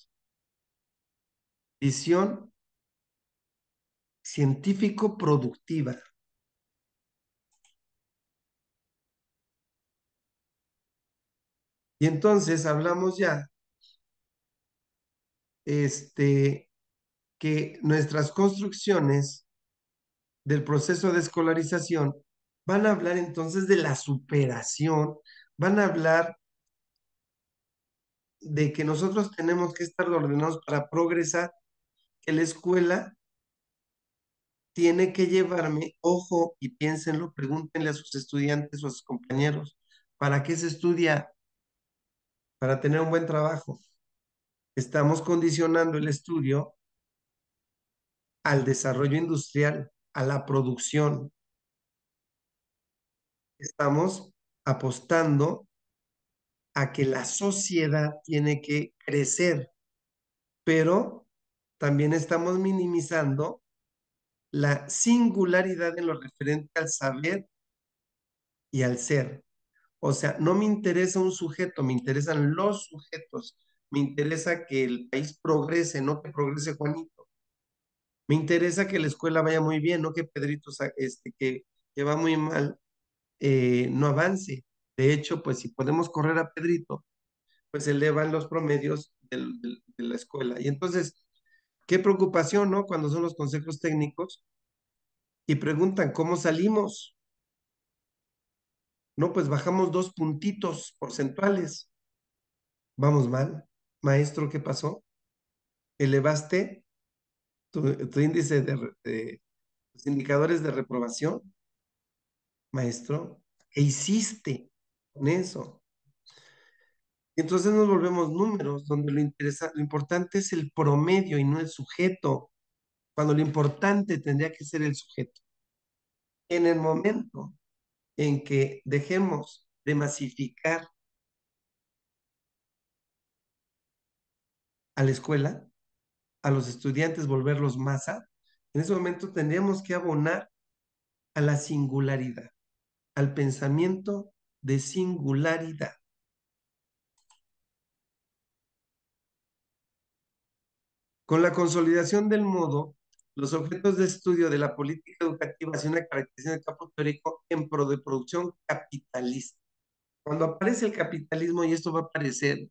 Speaker 1: Visión científico-productiva. Y entonces hablamos ya, este, que nuestras construcciones del proceso de escolarización van a hablar entonces de la superación, van a hablar de que nosotros tenemos que estar ordenados para progresar, que la escuela tiene que llevarme, ojo, y piénsenlo, pregúntenle a sus estudiantes o a sus compañeros, ¿para qué se estudia? Para tener un buen trabajo. Estamos condicionando el estudio al desarrollo industrial, a la producción. Estamos apostando a que la sociedad tiene que crecer, pero también estamos minimizando la singularidad en lo referente al saber y al ser. O sea, no me interesa un sujeto, me interesan los sujetos. Me interesa que el país progrese, no que progrese Juanito. Me interesa que la escuela vaya muy bien, no que Pedrito, que va muy mal, no avance. De hecho, pues si podemos correr a Pedrito, pues elevan los promedios de la escuela. Y entonces, qué preocupación, ¿no? Cuando son los consejos técnicos y preguntan, ¿cómo salimos? No, pues bajamos 2 puntitos porcentuales. Vamos mal. Maestro, ¿qué pasó? ¿Elevaste tu índice de los indicadores de reprobación? Maestro, ¿qué hiciste con eso? Y entonces nos volvemos números, donde lo importante es el promedio y no el sujeto, cuando lo importante tendría que ser el sujeto. En el momento en que dejemos de masificar a la escuela, a los estudiantes, volverlos masa, en ese momento tendríamos que abonar a la singularidad, al pensamiento de singularidad. Con la consolidación del modo, los objetos de estudio de la política educativa hacen una caracterización del campo teórico en pro de producción capitalista. Cuando aparece el capitalismo, y esto va a aparecer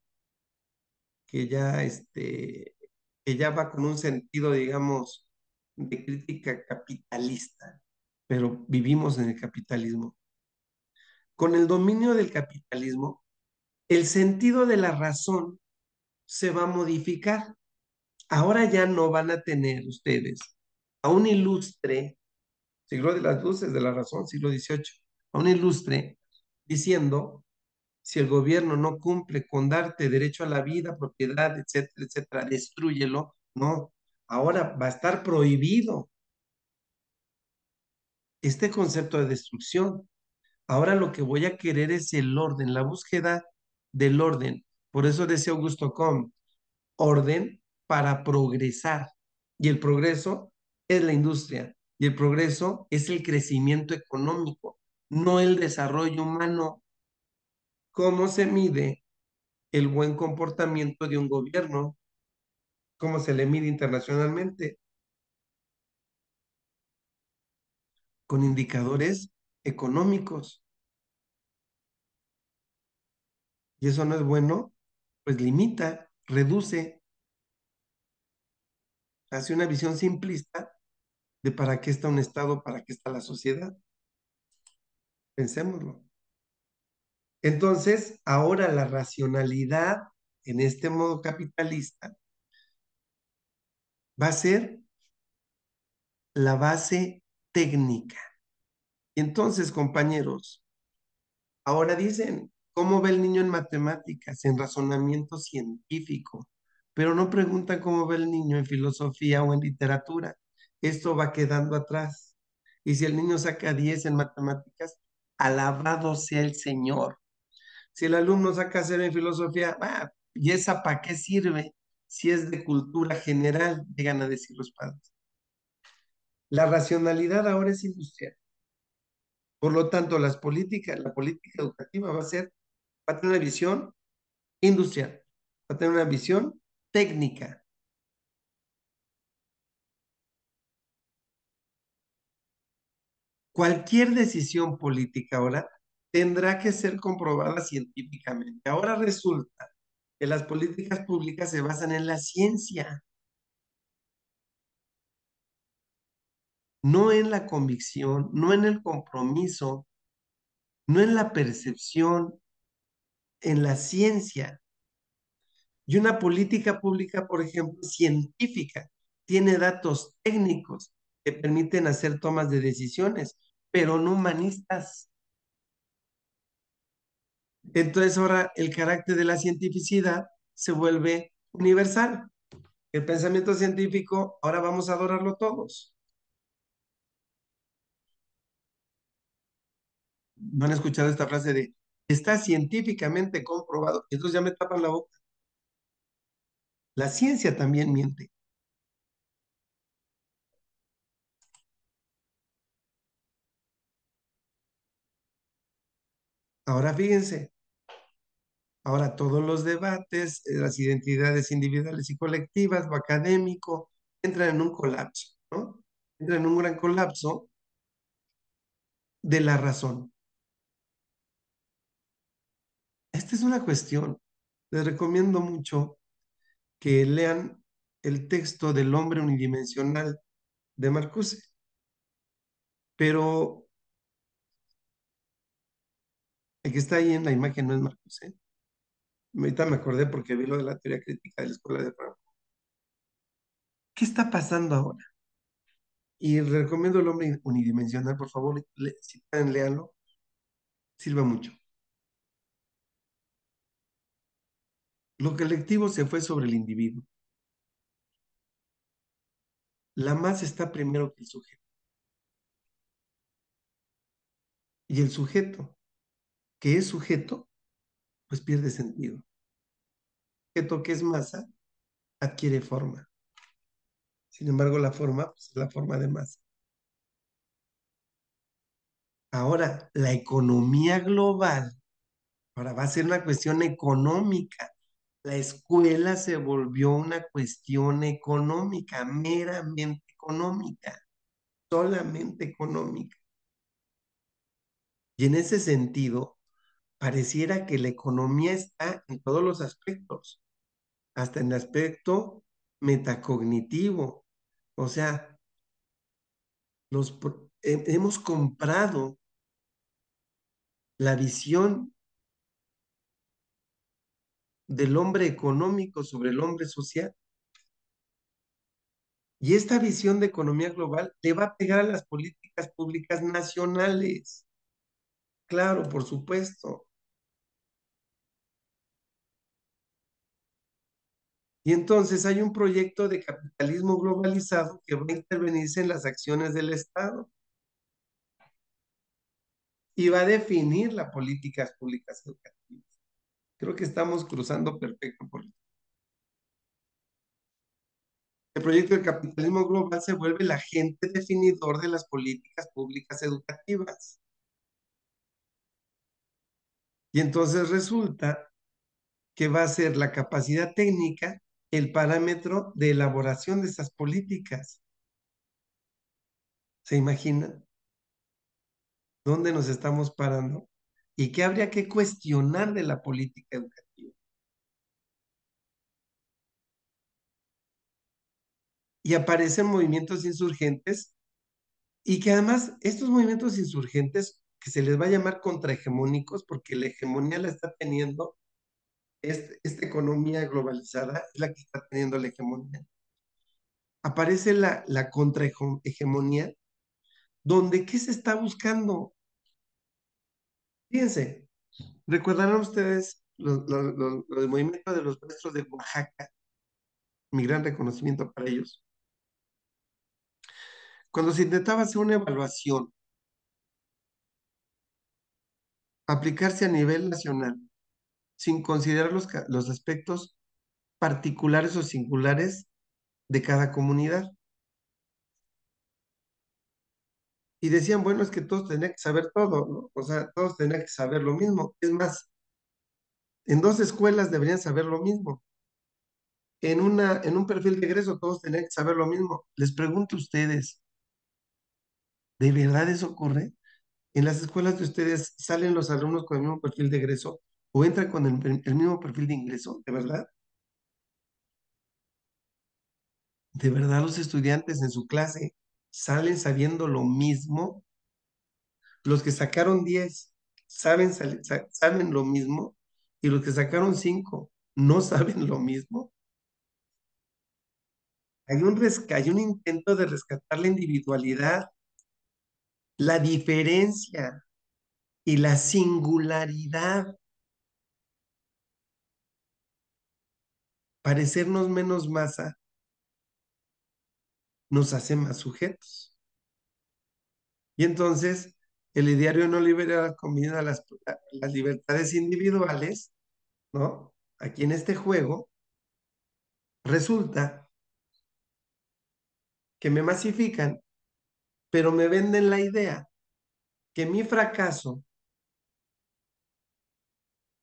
Speaker 1: que ya, que ya va con un sentido, digamos, de crítica capitalista, pero vivimos en el capitalismo. Con el dominio del capitalismo, el sentido de la razón se va a modificar. Ahora ya no van a tener ustedes a un ilustre, siglo de las luces de la razón, siglo XVIII, a un ilustre diciendo, si el gobierno no cumple con darte derecho a la vida, propiedad, etcétera, etcétera, destrúyelo. No, ahora va a estar prohibido este concepto de destrucción. Ahora lo que voy a querer es el orden, la búsqueda del orden. Por eso decía Augusto Comte, orden para progresar. Y el progreso es la industria. Y el progreso es el crecimiento económico, no el desarrollo humano. ¿Cómo se mide el buen comportamiento de un gobierno? ¿Cómo se le mide internacionalmente? Con indicadores económicos. Y eso no es bueno, pues limita, reduce, hace una visión simplista de para qué está un Estado, para qué está la sociedad. Pensémoslo. Entonces, ahora la racionalidad en este modo capitalista va a ser la base técnica. Y entonces, compañeros, ahora dicen, ¿cómo ve el niño en matemáticas, en razonamiento científico? Pero no preguntan cómo ve el niño en filosofía o en literatura. Esto va quedando atrás. Y si el niño saca 10 en matemáticas, alabado sea el Señor. Si el alumno saca 0 en filosofía, ¿y esa para qué sirve? Si es de cultura general, llegan a decir los padres. La racionalidad ahora es industrial. Por lo tanto, la política educativa va a tener una visión industrial, va a tener una visión técnica. Cualquier decisión política ahora tendrá que ser comprobada científicamente. Ahora resulta que las políticas públicas se basan en la ciencia, no en la convicción, no en el compromiso, no en la percepción, en la ciencia. Y una política pública, por ejemplo, científica, tiene datos técnicos que permiten hacer tomas de decisiones, pero no humanistas. Entonces ahora el carácter de la cientificidad se vuelve universal. El pensamiento científico, ahora vamos a adorarlo todos. ¿No han escuchado esta frase de, está científicamente comprobado? Entonces ya me tapan la boca. La ciencia también miente. Ahora fíjense, ahora todos los debates, las identidades individuales y colectivas, lo académico, entran en un colapso, ¿no? Entran en un gran colapso de la razón. Esta es una cuestión. Les recomiendo mucho que lean el texto del hombre unidimensional de Marcuse. Pero el que está ahí en la imagen no es Marcuse. Ahorita me acordé porque vi lo de la teoría crítica de la escuela de Frankfurt. ¿Qué está pasando ahora? Y recomiendo el hombre unidimensional, por favor, si pueden, léanlo, sirve mucho. Lo colectivo se fue sobre el individuo. La masa está primero que el sujeto. Y el sujeto, que es sujeto, pues pierde sentido. El sujeto que es masa adquiere forma. Sin embargo, la forma, pues, es la forma de masa. Ahora, la economía global, ahora va a ser una cuestión económica. La escuela se volvió una cuestión económica, meramente económica, solamente económica. Y en ese sentido, pareciera que la economía está en todos los aspectos, hasta en el aspecto metacognitivo. O sea, hemos comprado la visión del hombre económico sobre el hombre social. Y esta visión de economía global le va a pegar a las políticas públicas nacionales. Claro, por supuesto. Y entonces hay un proyecto de capitalismo globalizado que va a intervenirse en las acciones del Estado y va a definir las políticas públicas educativas. Creo que estamos cruzando perfecto por el proyecto del capitalismo global se vuelve el agente definidor de las políticas públicas educativas. Y entonces resulta que va a ser la capacidad técnica el parámetro de elaboración de esas políticas. ¿Se imaginan dónde nos estamos parando? ¿Y qué habría que cuestionar de la política educativa? Y aparecen movimientos insurgentes y que además estos movimientos insurgentes, que se les va a llamar contrahegemónicos, porque la hegemonía la está teniendo, esta economía globalizada es la que está teniendo la hegemonía. Aparece la contrahegemonía, donde ¿qué se está buscando? Fíjense, recordarán ustedes el movimiento de los maestros de Oaxaca, mi gran reconocimiento para ellos. Cuando se intentaba hacer una evaluación, aplicarse a nivel nacional, sin considerar los aspectos particulares o singulares de cada comunidad. Y decían, bueno, es que todos tenían que saber todo, ¿no? O sea, todos tenían que saber lo mismo. Es más, en dos escuelas deberían saber lo mismo. En un perfil de egreso todos tenían que saber lo mismo. Les pregunto a ustedes, ¿de verdad eso ocurre? ¿En las escuelas de ustedes salen los alumnos con el mismo perfil de egreso o entran con el mismo perfil de ingreso? ¿De verdad? ¿De verdad los estudiantes en su clase salen sabiendo lo mismo? Los que sacaron 10 saben lo mismo y los que sacaron 5 no saben lo mismo. Hay un intento de rescatar la individualidad, la diferencia y la singularidad. Parecernos menos masa nos hace más sujetos. Y entonces el ideario no liberal combina las libertades individuales, ¿no? Aquí en este juego resulta que me masifican, pero me venden la idea que mi fracaso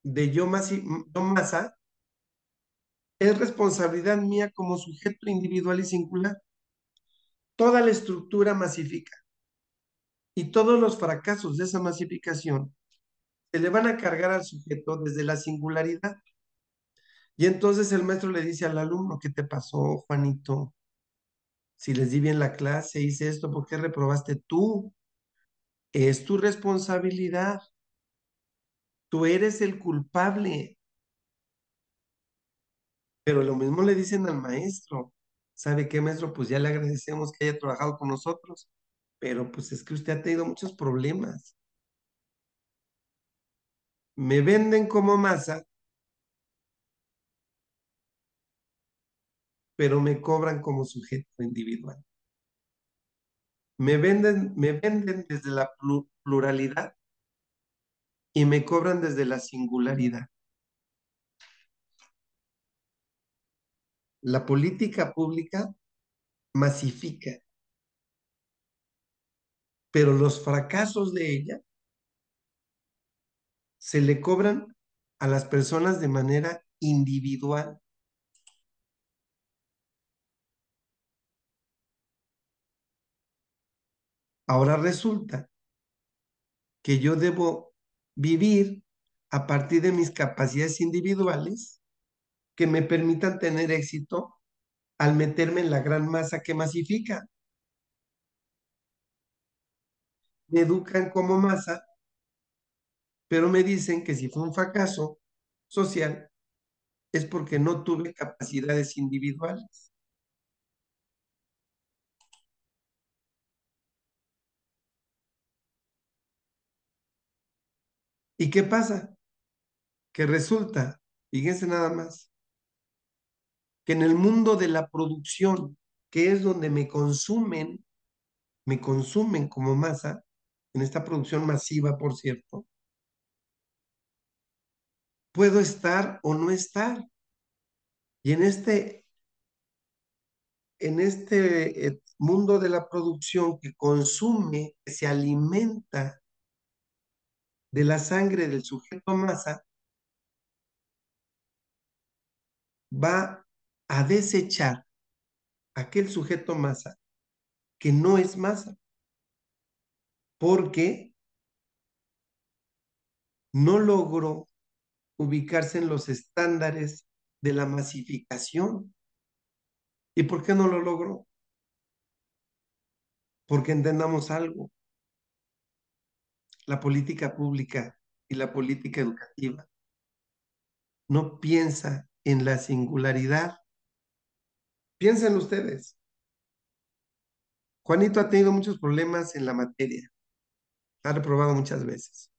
Speaker 1: de yo masa es responsabilidad mía como sujeto individual y singular. Toda la estructura masifica y todos los fracasos de esa masificación se le van a cargar al sujeto desde la singularidad. Y entonces el maestro le dice al alumno, ¿qué te pasó, Juanito? Si les di bien la clase, hice esto, ¿por qué reprobaste tú? Es tu responsabilidad. Tú eres el culpable. Pero lo mismo le dicen al maestro. ¿Sabe qué, maestro? Pues ya le agradecemos que haya trabajado con nosotros, pero pues es que usted ha tenido muchos problemas. Me venden como masa, pero me cobran como sujeto individual. Me venden desde la pluralidad y me cobran desde la singularidad. La política pública masifica, pero los fracasos de ella se le cobran a las personas de manera individual. Ahora resulta que yo debo vivir a partir de mis capacidades individuales que me permitan tener éxito al meterme en la gran masa que masifica. Me educan como masa, pero me dicen que si fue un fracaso social es porque no tuve capacidades individuales. ¿Y qué pasa? Que resulta, fíjense nada más, que en el mundo de la producción, que es donde me consumen como masa, en esta producción masiva, por cierto, puedo estar o no estar. Y en este mundo de la producción que consume, que se alimenta de la sangre del sujeto masa, va a desechar aquel sujeto masa que no es masa, porque no logró ubicarse en los estándares de la masificación. ¿Y por qué no lo logró? Porque entendamos algo, la política pública y la política educativa no piensa en la singularidad. Piensen ustedes, Juanito ha tenido muchos problemas en la materia, ha reprobado muchas veces.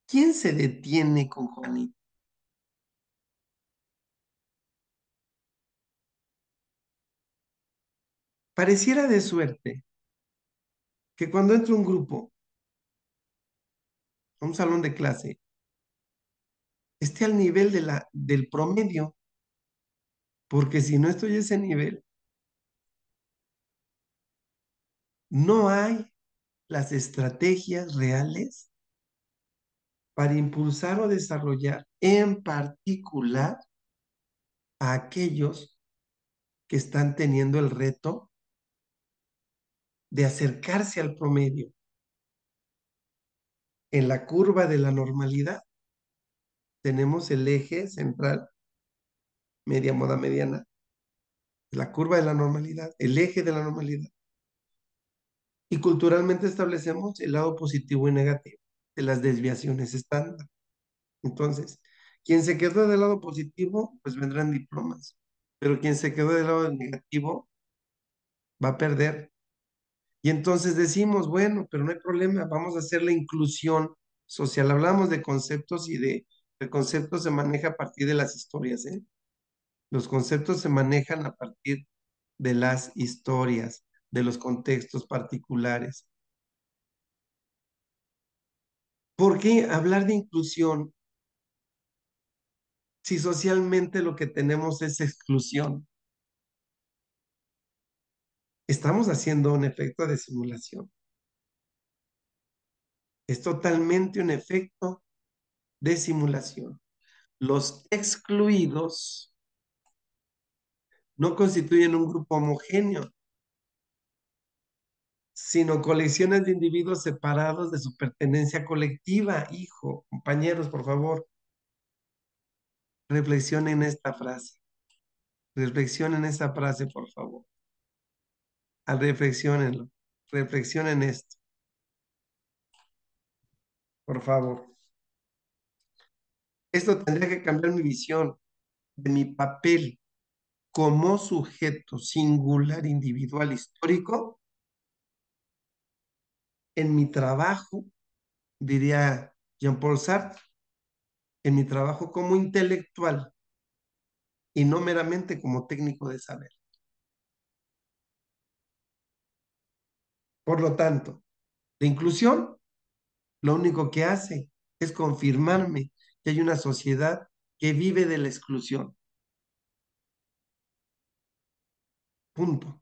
Speaker 1: ¿Quién se detiene con Juanito? Pareciera de suerte que cuando entra un grupo a un salón de clase, esté al nivel del promedio, porque si no estoy a ese nivel, no hay las estrategias reales para impulsar o desarrollar en particular a aquellos que están teniendo el reto de acercarse al promedio. En la curva de la normalidad tenemos el eje central, media, moda, mediana, la curva de la normalidad, el eje de la normalidad. Y culturalmente establecemos el lado positivo y negativo de las desviaciones estándar. Entonces, quien se quedó del lado positivo, pues vendrán diplomas, pero quien se quedó del lado negativo va a perder. Y entonces decimos, bueno, pero no hay problema, vamos a hacer la inclusión social. Hablamos de conceptos y el concepto se maneja a partir de las historias, ¿eh? Los conceptos se manejan a partir de las historias, de los contextos particulares. ¿Por qué hablar de inclusión si socialmente lo que tenemos es exclusión? Estamos haciendo un efecto de simulación. Es totalmente un efecto de simulación. Los excluidos no constituyen un grupo homogéneo, sino colecciones de individuos separados de su pertenencia colectiva. Hijo, compañeros, por favor, reflexionen esta frase. Reflexionen esta frase, por favor. Reflexionenlo. Reflexionen esto, por favor. Esto tendría que cambiar mi visión de mi papel como sujeto singular, individual, histórico, en mi trabajo, diría Jean-Paul Sartre, en mi trabajo como intelectual y no meramente como técnico de saber. Por lo tanto, la inclusión lo único que hace es confirmarme que hay una sociedad que vive de la exclusión. Punto.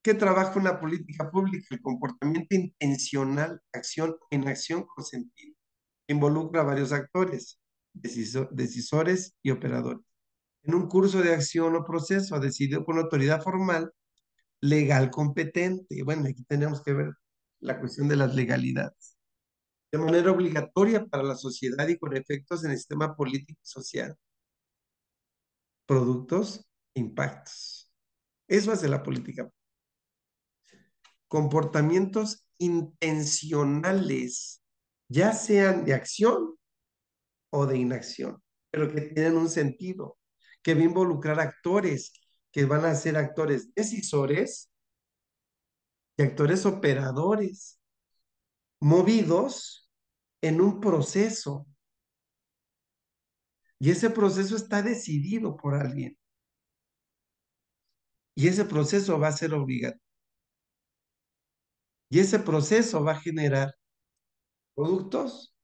Speaker 1: ¿Qué trabaja una política pública? El comportamiento intencional, acción o inacción con sentido. Involucra a varios actores, decisores y operadores. En un curso de acción o proceso decidido por una autoridad formal, legal competente. Bueno, aquí tenemos que ver la cuestión de las legalidades. De manera obligatoria para la sociedad y con efectos en el sistema político y social. Productos, impactos. Eso hace la política. Comportamientos intencionales, ya sean de acción o de inacción, pero que tienen un sentido, que va a involucrar actores, que van a ser actores decisores y actores operadores, movidos en un proceso. Y ese proceso está decidido por alguien. Y ese proceso va a ser obligatorio. Y ese proceso va a generar productos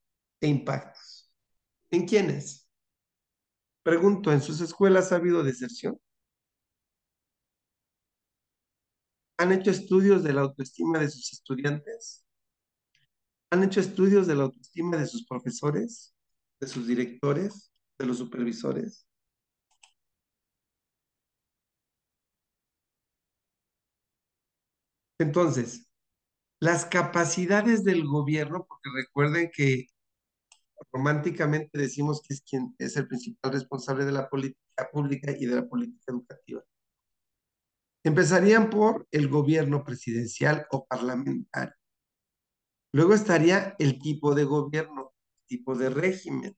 Speaker 1: e impactos. ¿En quiénes? Pregunto, ¿en sus escuelas ha habido deserción? ¿Han hecho estudios de la autoestima de sus estudiantes? ¿Han hecho estudios de la autoestima de sus profesores, de sus directores, de los supervisores? Entonces, las capacidades del gobierno, porque recuerden que románticamente decimos que es quien es el principal responsable de la política pública y de la política educativa. Empezarían por el gobierno presidencial o parlamentario. Luego estaría el tipo de gobierno, tipo de régimen.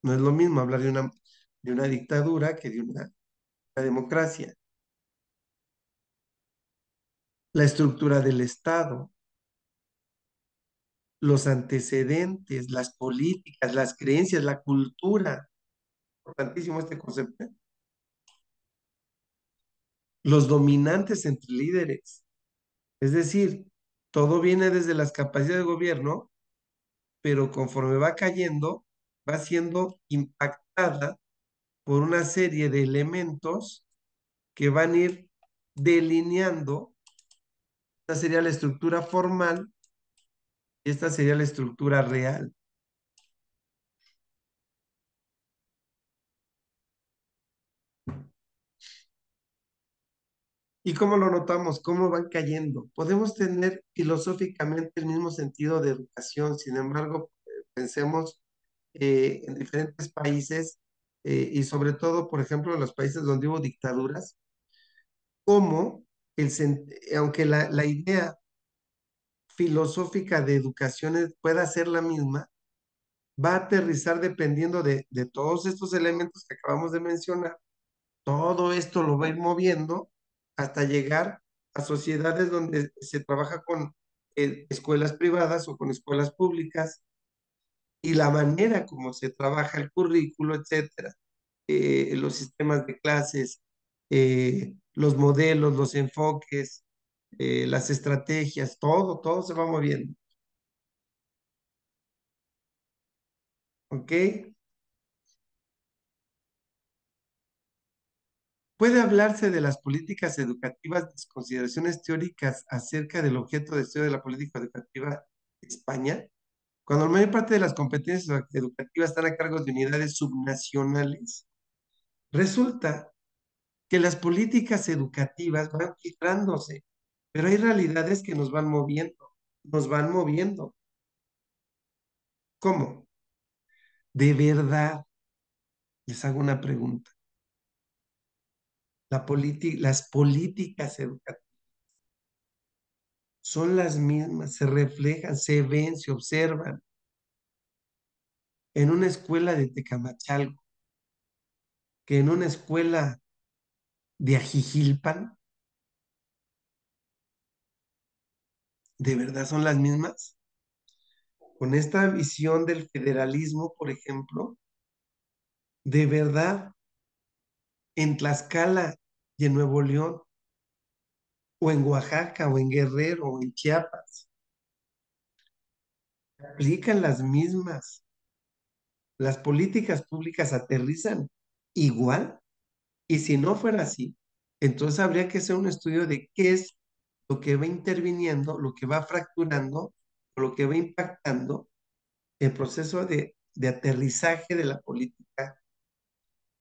Speaker 1: No es lo mismo hablar de una dictadura que de una democracia. La estructura del Estado, los antecedentes, las políticas, las creencias, la cultura. Importantísimo este concepto. Los dominantes entre líderes. Es decir, todo viene desde las capacidades de gobierno, pero conforme va cayendo, va siendo impactada por una serie de elementos que van a ir delineando. Esta sería la estructura formal y esta sería la estructura real. ¿Y cómo lo notamos? ¿Cómo van cayendo? Podemos tener filosóficamente el mismo sentido de educación, sin embargo, pensemos en diferentes países y sobre todo, por ejemplo, en los países donde hubo dictaduras, cómo, aunque la idea filosófica de educación pueda ser la misma, va a aterrizar dependiendo de todos estos elementos que acabamos de mencionar. Todo esto lo va a ir moviendo hasta llegar a sociedades donde se trabaja con escuelas privadas o con escuelas públicas y la manera como se trabaja el currículo, etcétera, los sistemas de clases, los modelos, los enfoques, las estrategias, todo se va moviendo. ¿Ok? Puede hablarse de las políticas educativas, las consideraciones teóricas acerca del objeto de estudio de la política educativa de España, cuando la mayor parte de las competencias educativas están a cargo de unidades subnacionales. Resulta que las políticas educativas van filtrándose, pero hay realidades que nos van moviendo, nos van moviendo. ¿Cómo? De verdad, les hago una pregunta. Las políticas educativas son las mismas, se reflejan, se ven, se observan en una escuela de Tecamachalco que en una escuela de Ajijilpan. ¿De verdad son las mismas? Con esta visión del federalismo, por ejemplo, de verdad en Tlaxcala y en Nuevo León, o en Oaxaca, o en Guerrero, o en Chiapas, aplican las mismas. las políticas públicas aterrizan igual. Y si no fuera así, entonces habría que hacer un estudio de qué es lo que va interviniendo, lo que va fracturando, o lo que va impactando el proceso de aterrizaje de la política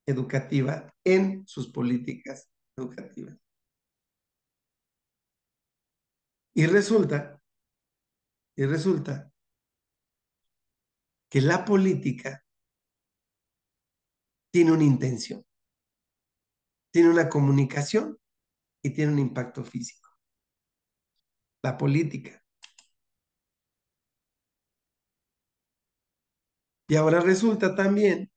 Speaker 1: educativa en sus políticas educativas. Y resulta, y resulta que la política tiene una intención, tiene una comunicación y tiene un impacto físico. La política. Y ahora resulta también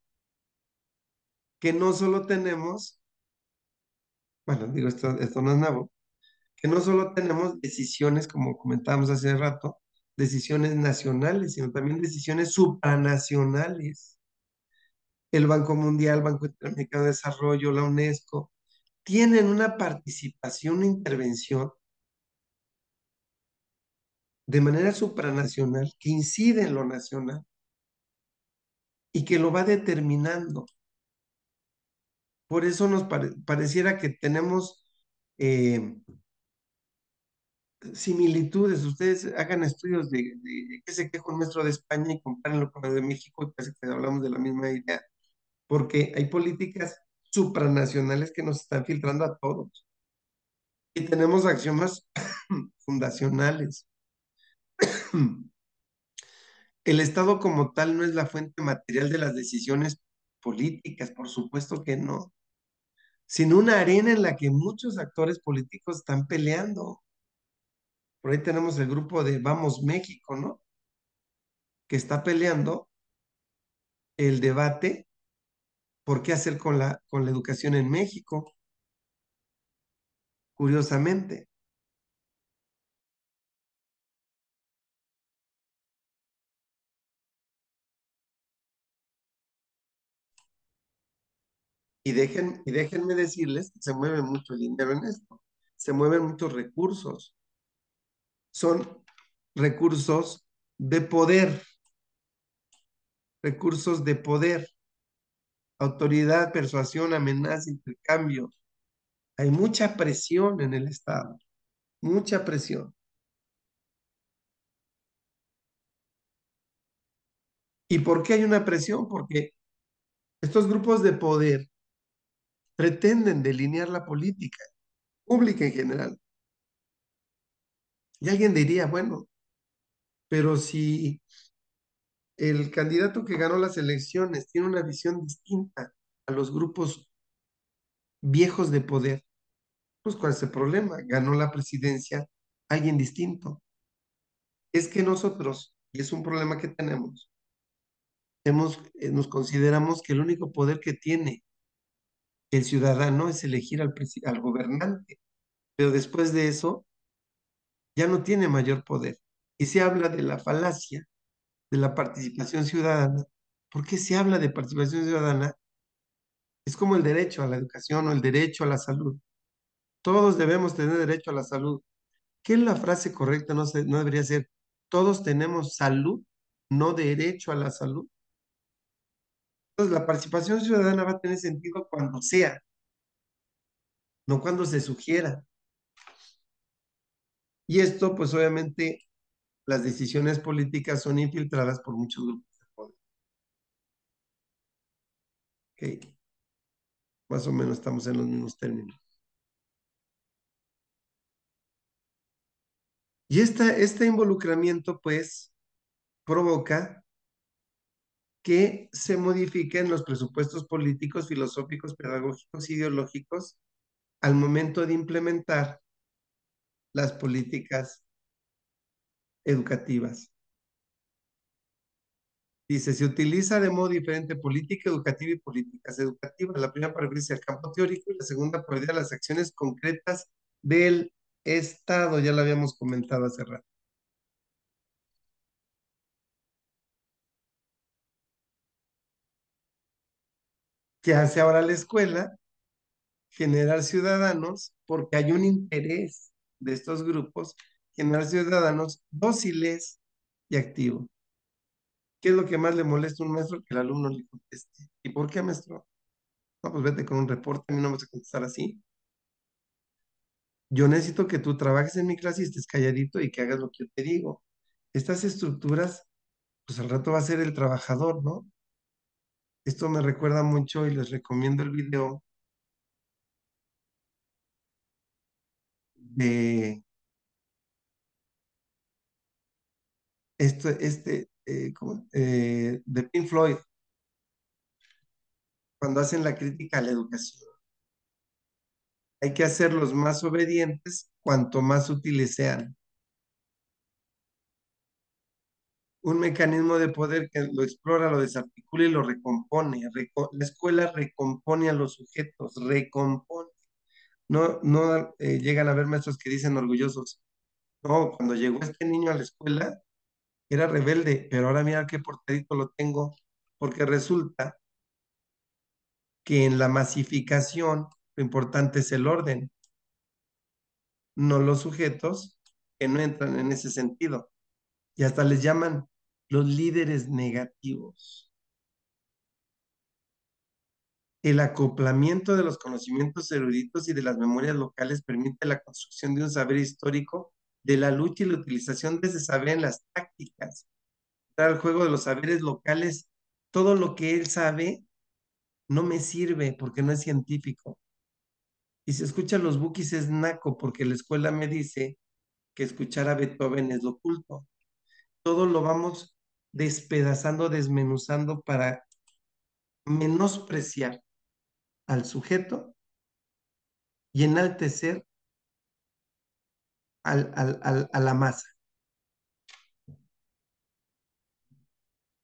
Speaker 1: que no solo tenemos, bueno, digo, esto no es nuevo, que no solo tenemos decisiones, como comentábamos hace rato, decisiones nacionales, sino también decisiones supranacionales. El Banco Mundial, Banco Interamericano de Desarrollo, la UNESCO, tienen una participación, una intervención de manera supranacional que incide en lo nacional y que lo va determinando. Por eso nos pareciera que tenemos eh, similitudes. Ustedes hagan estudios de qué se quejó nuestro de España y compárenlo con lo de México y parece que hablamos de la misma idea, porque hay políticas supranacionales que nos están filtrando a todos y tenemos axiomas fundacionales. El Estado como tal no es la fuente material de las decisiones políticas, por supuesto que no, sino una arena en la que muchos actores políticos están peleando. Por ahí tenemos el grupo de Vamos México, ¿no? Que está peleando el debate por qué hacer con la educación en México, curiosamente. Y déjenme decirles que se mueve mucho dinero en esto, se mueven muchos recursos. Son recursos de poder, recursos de poder, autoridad, persuasión, amenaza, intercambio. Hay mucha presión en el Estado, mucha presión. ¿Y por qué hay una presión? Porque estos grupos de poder pretenden delinear la política pública en general. Y alguien diría, bueno, pero si el candidato que ganó las elecciones tiene una visión distinta a los grupos viejos de poder, pues ¿cuál es el problema? Ganó la presidencia alguien distinto. Es que nosotros, y es un problema que tenemos, nos consideramos que el único poder que tiene el ciudadano es elegir al gobernante, pero después de eso ya no tiene mayor poder. Y se habla de la falacia de la participación ciudadana. ¿Por qué se habla de participación ciudadana? Es como el derecho a la educación o el derecho a la salud. Todos debemos tener derecho a la salud. ¿Qué es la frase correcta? No debería ser, todos tenemos salud, no derecho a la salud. Entonces, la participación ciudadana va a tener sentido cuando sea, no cuando se sugiera. Y esto, pues obviamente, las decisiones políticas son infiltradas por muchos grupos de poder. Ok, más o menos estamos en los mismos términos. Y este involucramiento, pues, provoca que se modifiquen los presupuestos políticos, filosóficos, pedagógicos, ideológicos al momento de implementar las políticas educativas. Dice, se utiliza de modo diferente política educativa y políticas educativas. La primera para referirse al campo teórico y la segunda para las acciones concretas del Estado. Ya lo habíamos comentado hace rato. ¿Qué hace ahora la escuela? Generar ciudadanos, porque hay un interés de estos grupos, generar ciudadanos dóciles y activos. ¿Qué es lo que más le molesta a un maestro? Que el alumno le conteste. ¿Y por qué, maestro? No, pues vete con un reporte, a mí no me vas a contestar así. Yo necesito que tú trabajes en mi clase y estés calladito y que hagas lo que yo te digo. Estas estructuras, pues al rato va a ser el trabajador, ¿no? Esto me recuerda mucho y les recomiendo el video de de Pink Floyd, cuando hacen la crítica a la educación. Hay que hacerlos más obedientes cuanto más útiles sean. Un mecanismo de poder que lo explora, lo desarticula y lo recompone. La escuela recompone a los sujetos, recompone. No, no llegan a ver maestros que dicen orgullosos, no, cuando llegó este niño a la escuela era rebelde, pero ahora mira qué portadito lo tengo, porque resulta que en la masificación lo importante es el orden, no los sujetos que no entran en ese sentido. Y hasta les llaman los líderes negativos. El acoplamiento de los conocimientos eruditos y de las memorias locales permite la construcción de un saber histórico de la lucha y la utilización de ese saber en las tácticas. Al juego de los saberes locales, todo lo que él sabe no me sirve porque no es científico. Y si escucha los bookies es naco porque la escuela me dice que escuchar a Beethoven es lo culto. Todo lo vamos despedazando, desmenuzando para menospreciar al sujeto y enaltecer a la masa.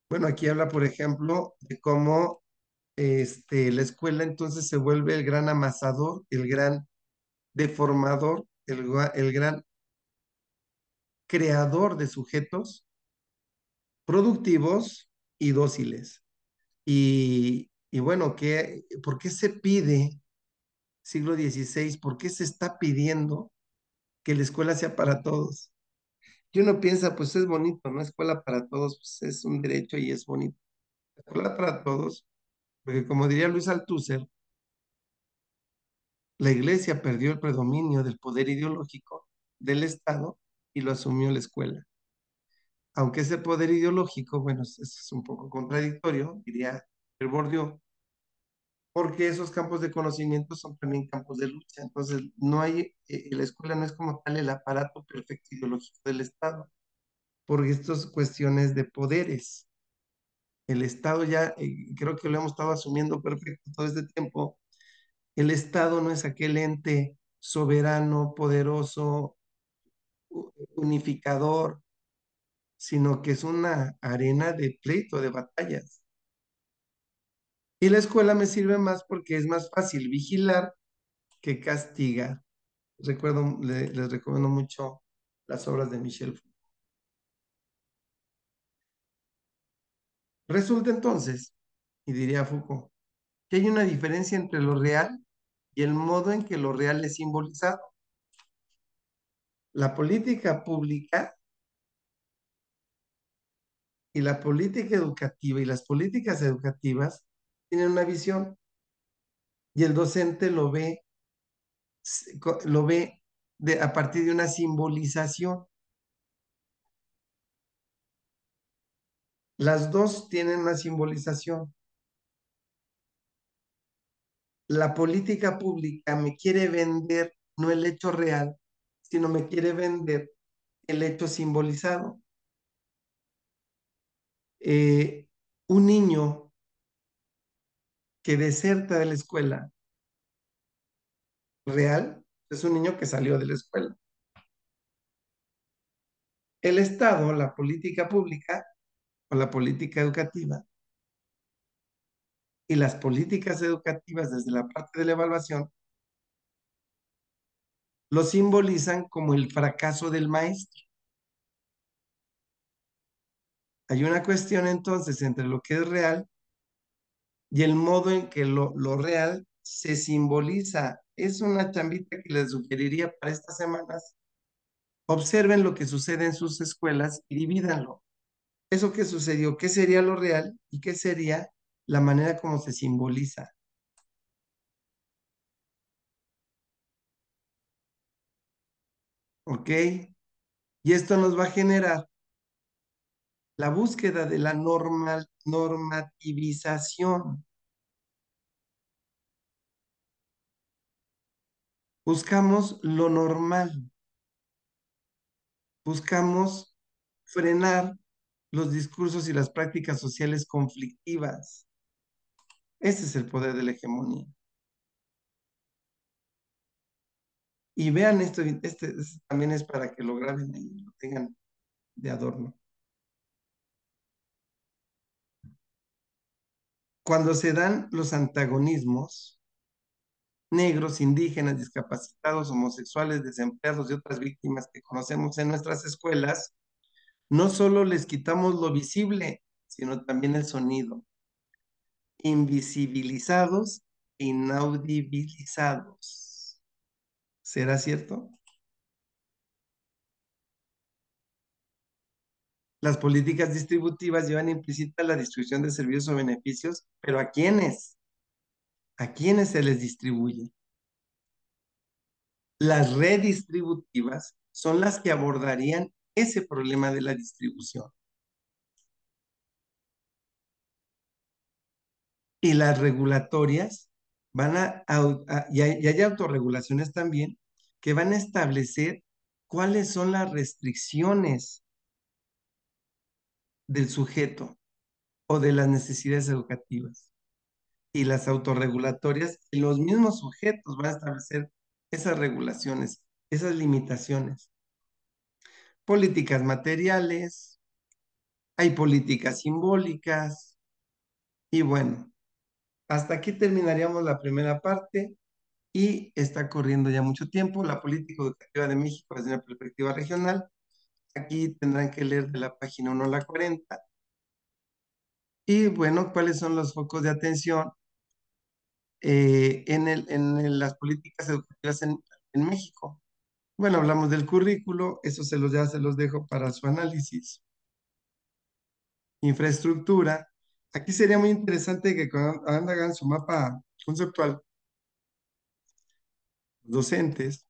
Speaker 1: Bueno, aquí habla, por ejemplo, de cómo la escuela entonces se vuelve el gran amasador, el gran deformador, el gran creador de sujetos productivos y dóciles. Y bueno, ¿por qué se pide, siglo XVI, por qué se está pidiendo que la escuela sea para todos? Y uno piensa, pues es bonito, ¿no? Escuela para todos, pues es un derecho y es bonito. Escuela para todos, porque como diría Luis Althusser, la iglesia perdió el predominio del poder ideológico del Estado y lo asumió la escuela. Aunque ese poder ideológico, bueno, es un poco contradictorio, diría el Bourdieu, porque esos campos de conocimiento son también campos de lucha. Entonces, no hay, la escuela no es como tal el aparato perfecto ideológico del Estado, porque esto es cuestiones de poderes. El Estado ya, creo que lo hemos estado asumiendo perfecto todo este tiempo. El Estado no es aquel ente soberano, poderoso, unificador, sino que es una arena de pleito, de batallas. Y la escuela me sirve más porque es más fácil vigilar que castigar. Les recomiendo mucho las obras de Michel Foucault. Resulta entonces, y diría Foucault, que hay una diferencia entre lo real y el modo en que lo real es simbolizado. La política pública y la política educativa y las políticas educativas tienen una visión y el docente lo ve a partir de una simbolización. Las dos tienen una simbolización. La política pública me quiere vender no el hecho real, sino me quiere vender el hecho simbolizado. Eh, un niño que deserta de la escuela real es un niño que salió de la escuela. El Estado, la política pública o la política educativa y las políticas educativas desde la parte de la evaluación lo simbolizan como el fracaso del maestro. Hay una cuestión entonces entre lo que es real y el modo en que lo real se simboliza. Es una chambita que les sugeriría para estas semanas. Observen lo que sucede en sus escuelas y divídanlo. ¿Eso qué sucedió? ¿Qué sería lo real y qué sería la manera como se simboliza? ¿Ok? Y esto nos va a generar la búsqueda de la normativización. Buscamos lo normal, buscamos frenar los discursos y las prácticas sociales conflictivas. Ese es el poder de la hegemonía. Y vean esto, este también es para que lo graben y lo tengan de adorno. Cuando se dan los antagonismos, negros, indígenas, discapacitados, homosexuales, desempleados y otras víctimas que conocemos en nuestras escuelas, no solo les quitamos lo visible, sino también el sonido, invisibilizados, inaudibilizados. ¿Será cierto? Las políticas distributivas llevan implícita la distribución de servicios o beneficios, pero ¿a quiénes? ¿A quiénes se les distribuye? Las redistributivas son las que abordarían ese problema de la distribución. Y las regulatorias van y hay autorregulaciones también, que van a establecer cuáles son las restricciones del sujeto o de las necesidades educativas. Y las autorregulatorias, los mismos sujetos van a establecer esas regulaciones, esas limitaciones. Políticas materiales, hay políticas simbólicas, y bueno, hasta aquí terminaríamos la primera parte y está corriendo ya mucho tiempo. La política educativa de México desde una perspectiva regional. Aquí tendrán que leer de la página 1 a la 40. Y bueno, ¿cuáles son los focos de atención las políticas educativas en México? Bueno, hablamos del currículo, eso ya se los dejo para su análisis. Infraestructura. Aquí sería muy interesante que cuando hagan su mapa conceptual, los docentes,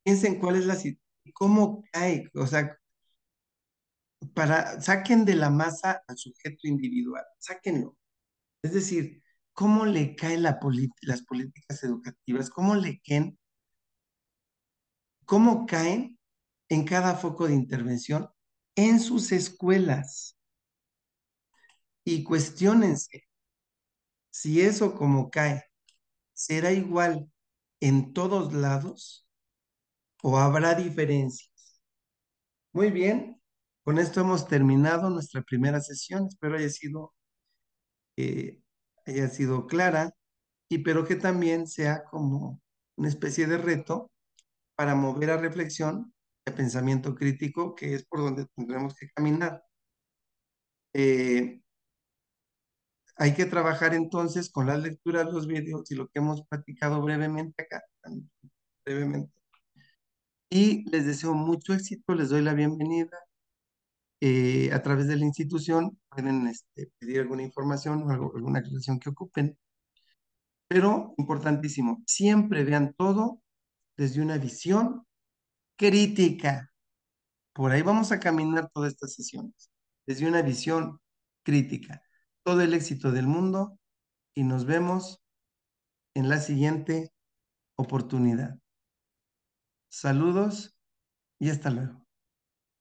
Speaker 1: piensen cuál es cómo cae, o sea, saquen de la masa al sujeto individual, sáquenlo. Es decir, cómo le caen las políticas educativas, cómo caen en cada foco de intervención en sus escuelas. Y cuestiónense si eso como cae, ¿será igual en todos lados o habrá diferencias? Muy bien, con esto hemos terminado nuestra primera sesión. Espero eh, haya sido clara y pero que también sea como una especie de reto para mover a reflexión y a pensamiento crítico, que es por donde tendremos que caminar. Eh, Hay que trabajar entonces con las lecturas, los videos y lo que hemos platicado brevemente acá, tan brevemente. Y les deseo mucho éxito, les doy la bienvenida. A través de la institución pueden pedir alguna información o alguna aclaración que ocupen. Pero, importantísimo, siempre vean todo desde una visión crítica. Por ahí vamos a caminar todas estas sesiones, desde una visión crítica. Todo el éxito del mundo y nos vemos en la siguiente oportunidad. Saludos y hasta luego.